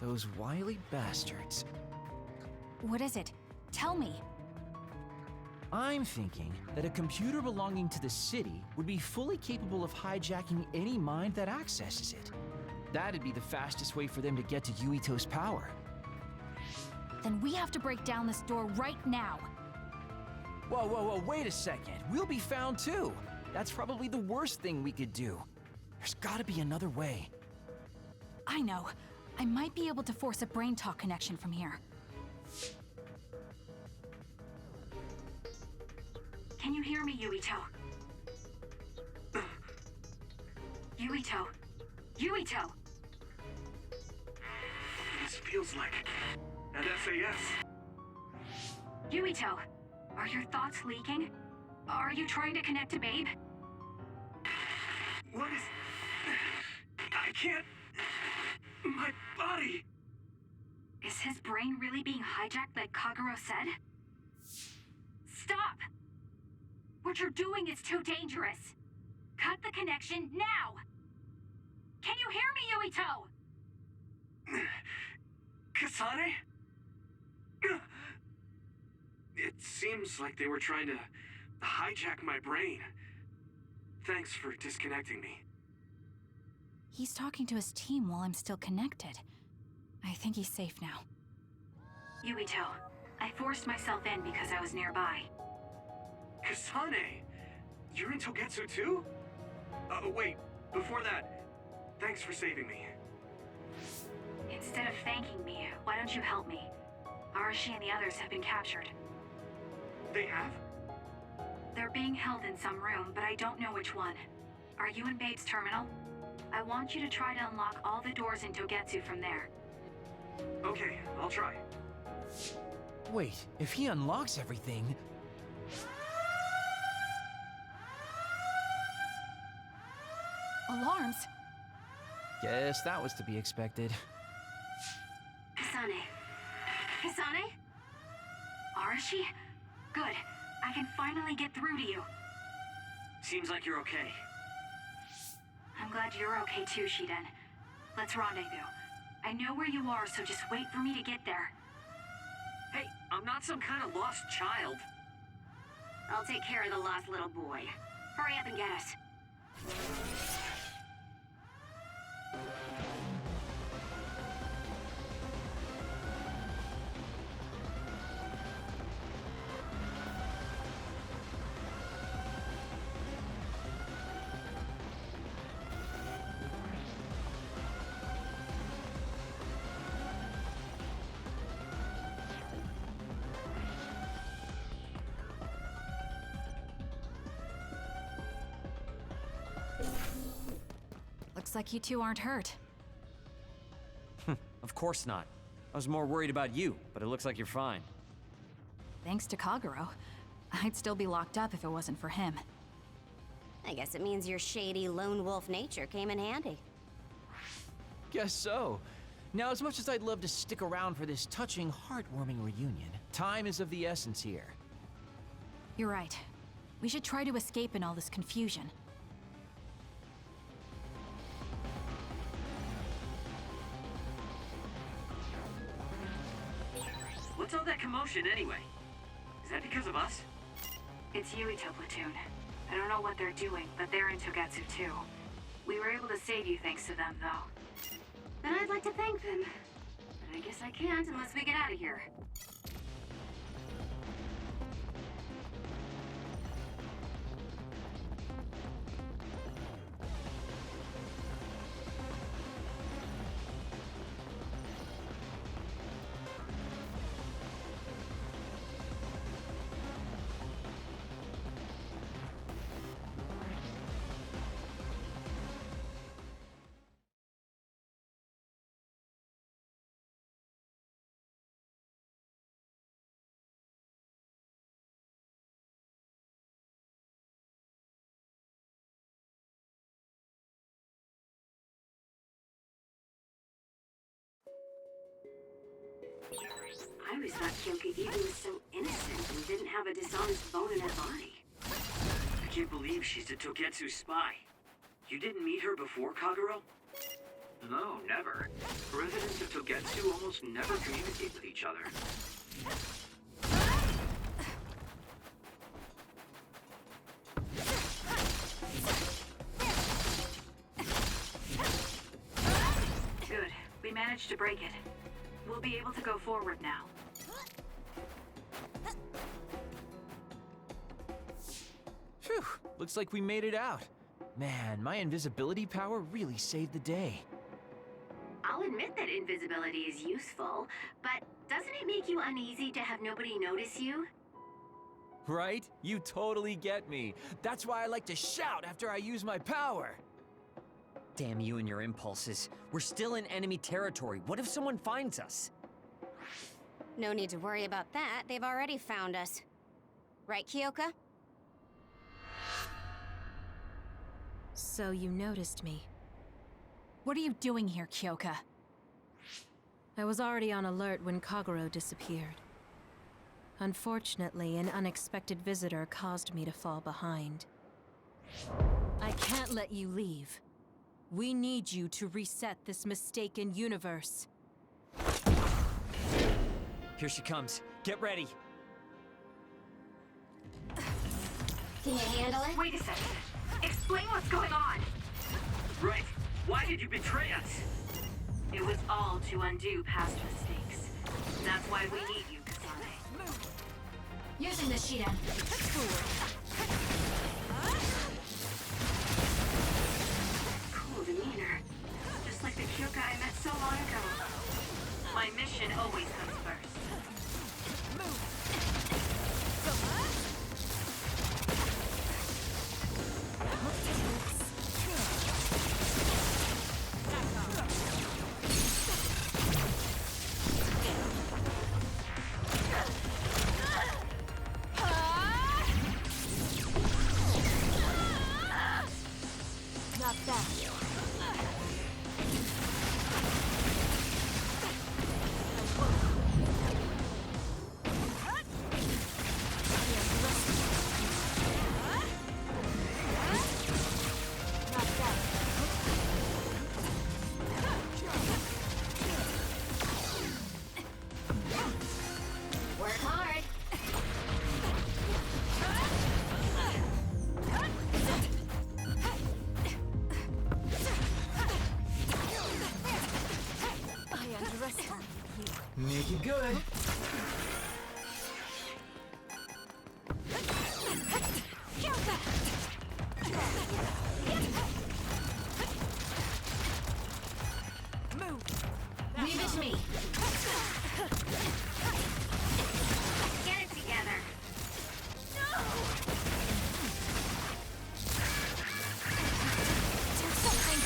Those wily bastards. What is it? Tell me. I'm thinking that a computer belonging to the city would be fully capable of hijacking any mind that accesses it. That'd be the fastest way for them to get to Yuito's power. Then we have to break down this door right now. Whoa, wait a second. We'll be found too. That's probably the worst thing we could do. There's gotta be another way. I know. I might be able to force a brain talk connection from here. Can you hear me, Yuito? Yuito? Yuito! This feels like an SAS. Yuito, are your thoughts leaking? Are you trying to connect to Babe? What is... I can't... My body... Is his brain really being hijacked like Kagero said? Stop! What you're doing is too dangerous. Cut the connection now! Can you hear me, Yuito? Kasane? It seems like they were trying to hijack my brain. Thanks for disconnecting me. He's talking to his team while I'm still connected. I think he's safe now. Yuito, I forced myself in because I was nearby. Kasane! You're in Togetsu too? Wait, before that, thanks for saving me. Instead of thanking me, why don't you help me? Arashi and the others have been captured. They have? They're being held in some room, but I don't know which one. Are you in Babe's terminal? I want you to try to unlock all the doors in Togetsu from there. Okay, I'll try. Wait, if he unlocks everything... Alarms? Guess that was to be expected. Kasane? Kasane? Arashi? Good. I can finally get through to you. Seems like you're okay. I'm glad you're okay too, Shiden. Let's rendezvous. I know where you are, so just wait for me to get there. Hey, I'm not some kind of lost child. I'll take care of the lost little boy. Hurry up and get us. Looks like you two aren't hurt. Of course not. I was more worried about you, but it looks like you're fine. Thanks to Kagero. I'd still be locked up if it wasn't for him. I guess it means your shady lone wolf nature came in handy. Guess so. Now, as much as I'd love to stick around for this touching, heartwarming reunion, time is of the essence here. You're right. We should try to escape in all this confusion. What's all that commotion anyway? Is that because of us? It's Yuito Platoon. I don't know what they're doing, but they're in Togetsu too. We were able to save you thanks to them, though. Then I'd like to thank them. But I guess I can't unless we get out of here. I always thought Kyoka even was so innocent and didn't have a dishonest bone in her body. I can't believe she's a Togetsu spy. You didn't meet her before, Kagero? No, never. Residents of Togetsu almost never communicate with each other. Good. We managed to break it. We'll be able to go forward now. Phew, looks like we made it out. Man, my invisibility power really saved the day. I'll admit that invisibility is useful, but doesn't it make you uneasy to have nobody notice you? Right? You totally get me. That's why I like to shout after I use my power. Damn you and your impulses. We're still in enemy territory. What if someone finds us? No need to worry about that. They've already found us. Right, Kyoka? So you noticed me. What are you doing here, Kyoka? I was already on alert when Kagero disappeared. Unfortunately, an unexpected visitor caused me to fall behind. I can't let you leave. We need you to reset this mistaken universe. Here she comes. Get ready. Can you handle it? Wait a second. Explain what's going on. Right. Why did you betray us? It was all to undo past mistakes. That's why we need you, Kasane. Using the Shiden. Cool demeanor. Just like the Kyoka I met so long ago. My mission always comes first. Not that. Work hard. I underestimated you. Make it good. Leave it to me. Get it together. Do something!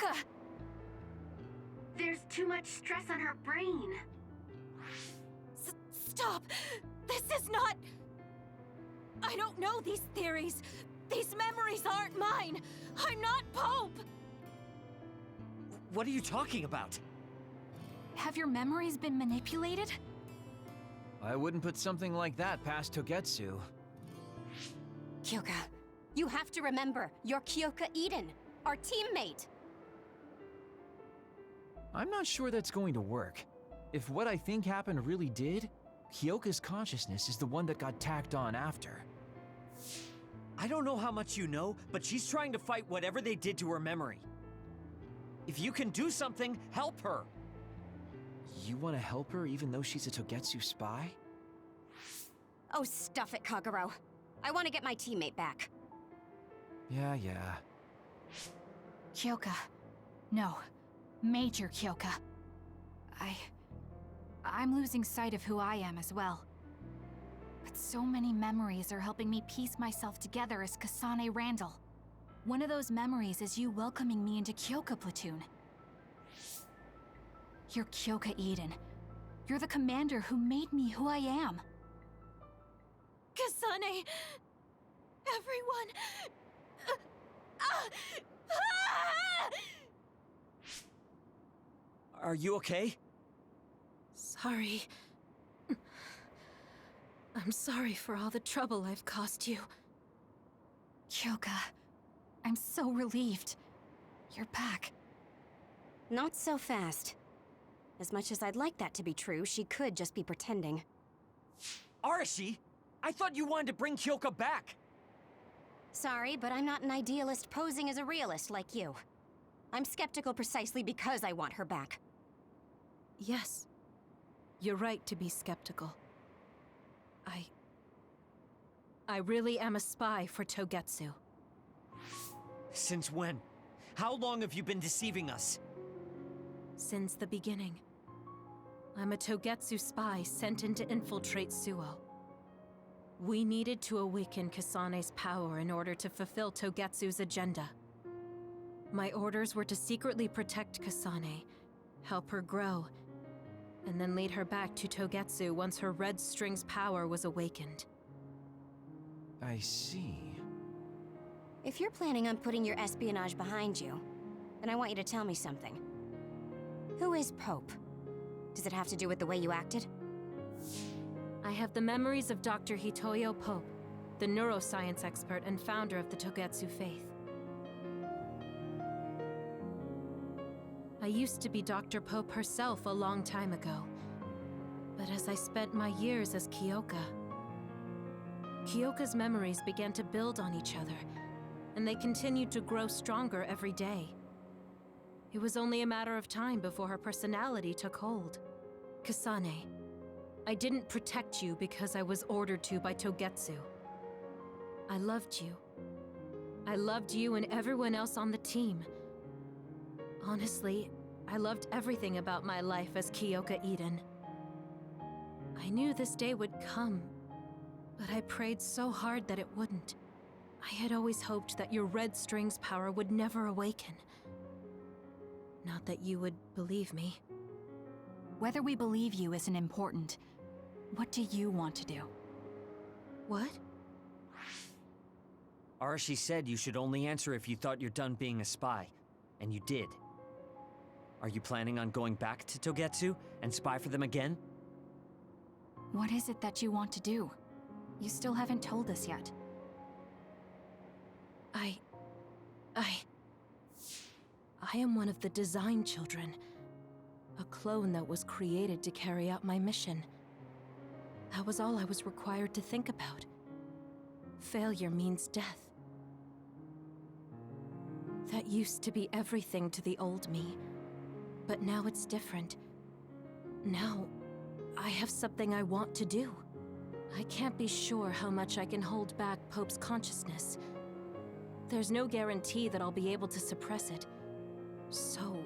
Kyoka! There's too much stress on her brain. Stop! This is not... I don't know these theories. These memories aren't mine. I'm not Pope! What are you talking about? Have your memories been manipulated? I wouldn't put something like that past Togetsu. Kyoka, you have to remember, you're Kyoka Eden, our teammate! I'm not sure that's going to work. If what I think happened really did, Kyoka's consciousness is the one that got tacked on after. I don't know how much you know, but she's trying to fight whatever they did to her memory. If you can do something, help her! You want to help her even though she's a Togetsu spy? Oh, stuff it, Kagero. I want to get my teammate back. Yeah. Kyoka. No. Major Kyoka. I'm losing sight of who I am as well. But so many memories are helping me piece myself together as Kasane Randall. One of those memories is you welcoming me into Kyoka Platoon. You're Kyoka Eden. You're the commander who made me who I am. Kasane! Everyone! Are you okay? Sorry. I'm sorry for all the trouble I've caused you. Kyoka, I'm so relieved. You're back. Not so fast. As much as I'd like that to be true, she could just be pretending. Arashi! I thought you wanted to bring Kyoka back! Sorry, but I'm not an idealist posing as a realist like you. I'm skeptical precisely because I want her back. Yes. You're right to be skeptical. I really am a spy for Togetsu. Since when? How long have you been deceiving us? Since the beginning. I'm a Togetsu spy sent in to infiltrate Suo. We needed to awaken Kasane's power in order to fulfill Togetsu's agenda. My orders were to secretly protect Kasane, help her grow, and then lead her back to Togetsu once her Red String's power was awakened. I see. If you're planning on putting your espionage behind you, then I want you to tell me something. Who is Pope? Does it have to do with the way you acted? I have the memories of Dr. Hitoyo Pope, the neuroscience expert and founder of the Togetsu faith. I used to be Dr. Pope herself a long time ago. But as I spent my years as Kyoka's memories began to build on each other, and they continued to grow stronger every day. It was only a matter of time before her personality took hold. Kasane, I didn't protect you because I was ordered to by Togetsu. I loved you. I loved you and everyone else on the team. Honestly, I loved everything about my life as Kyoka Eden. I knew this day would come, but I prayed so hard that it wouldn't. I had always hoped that your Red String's power would never awaken. Not that you would believe me. Whether we believe you isn't important. What do you want to do? What? Arashi said you should only answer if you thought you're done being a spy, and you did. Are you planning on going back to Togetsu and spy for them again? What is it that you want to do? You still haven't told us yet. I am one of the design children. A clone that was created to carry out my mission. That was all I was required to think about. Failure means death. That used to be everything to the old me. But now it's different. Now, I have something I want to do. I can't be sure how much I can hold back Pope's consciousness. There's no guarantee that I'll be able to suppress it. So,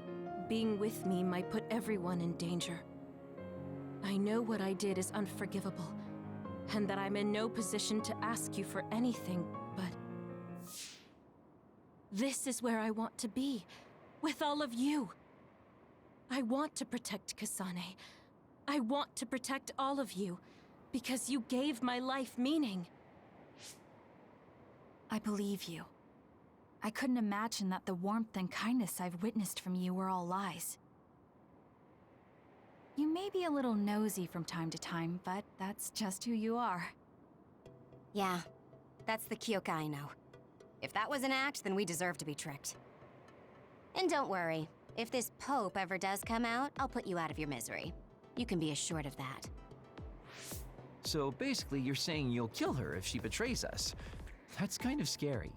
being with me might put everyone in danger. I know what I did is unforgivable, and that I'm in no position to ask you for anything, but... this is where I want to be. with all of you. I want to protect Kasane. I want to protect all of you, because you gave my life meaning. I believe you. I couldn't imagine that the warmth and kindness I've witnessed from you were all lies. You may be a little nosy from time to time, but that's just who you are. Yeah, that's the Kyoka I know. If that was an act, then we deserve to be tricked. And don't worry, if this Pope ever does come out, I'll put you out of your misery. You can be assured of that. So basically, you're saying you'll kill her if she betrays us. That's kind of scary.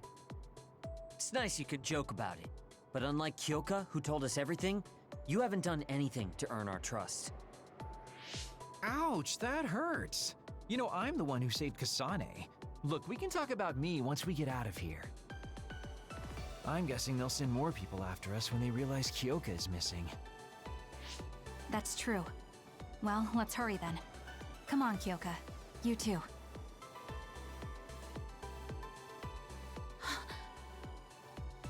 It's nice you could joke about it. But unlike Kyoka, who told us everything, you haven't done anything to earn our trust. Ouch, that hurts. You know, I'm the one who saved Kasane. Look, we can talk about me once we get out of here. I'm guessing they'll send more people after us when they realize Kyoka is missing. That's true. Well, let's hurry then. Come on, Kyoka. You too.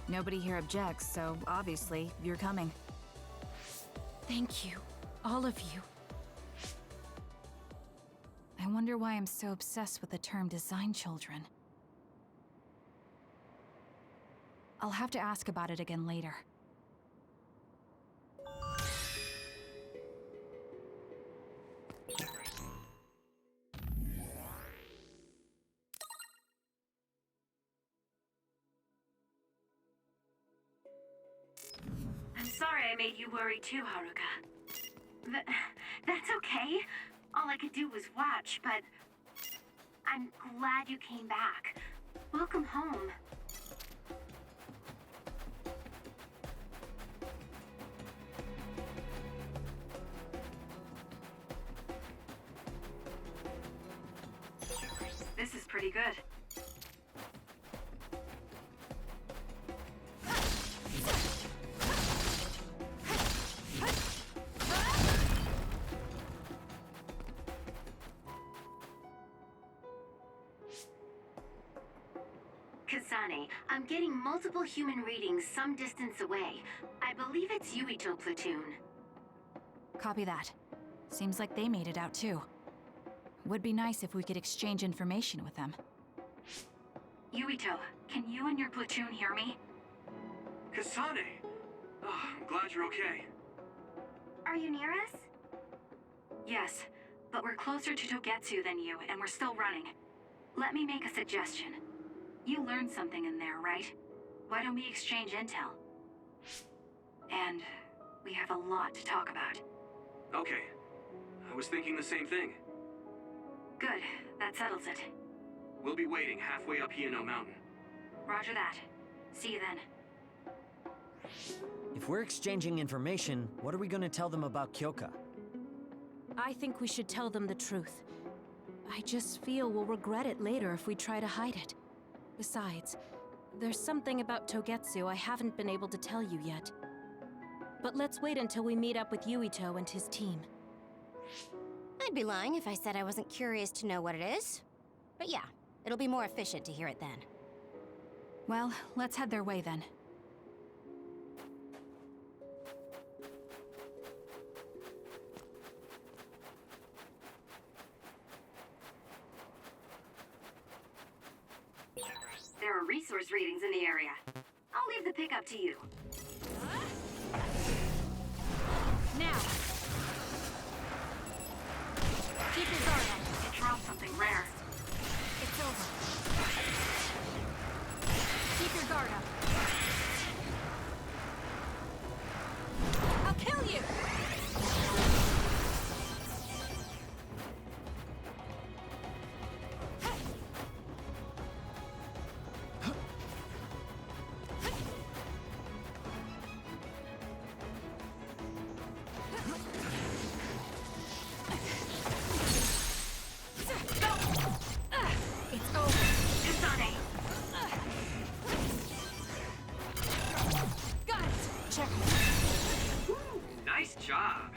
Nobody here objects, so obviously, you're coming. Thank you, all of you. I wonder why I'm so obsessed with the term design children. I'll have to ask about it again later. I'm sorry I made you worry too, Haruka. That's okay. All I could do was watch, but I'm glad you came back. Welcome home. This is pretty good. Kasane, I'm getting multiple human readings some distance away. I believe it's Yuito platoon. Copy that. Seems like they made it out too. Would be nice if we could exchange information with them. Yuito, can you and your platoon hear me? Kasane! Oh, I'm glad you're okay. Are you near us? Yes, but we're closer to Togetsu than you, and we're still running. Let me make a suggestion. You learned something in there, right? Why don't we exchange intel? And we have a lot to talk about. Okay. I was thinking the same thing. Good, that settles it. We'll be waiting halfway up Hino Mountain. Roger that. See you then. If we're exchanging information, what are we going to tell them about Kyoka? I think we should tell them the truth. I just feel we'll regret it later if we try to hide it. Besides, there's something about Togetsu I haven't been able to tell you yet. But let's wait until we meet up with Yuito and his team. I'd be lying if I said I wasn't curious to know what it is. But yeah, it'll be more efficient to hear it then. Well, let's head their way then. There are resource readings in the area. I'll leave the pickup to you. Now! Keep your guard up. It dropped something rare. It's over. Keep your guard up. I'll kill you! Nice job.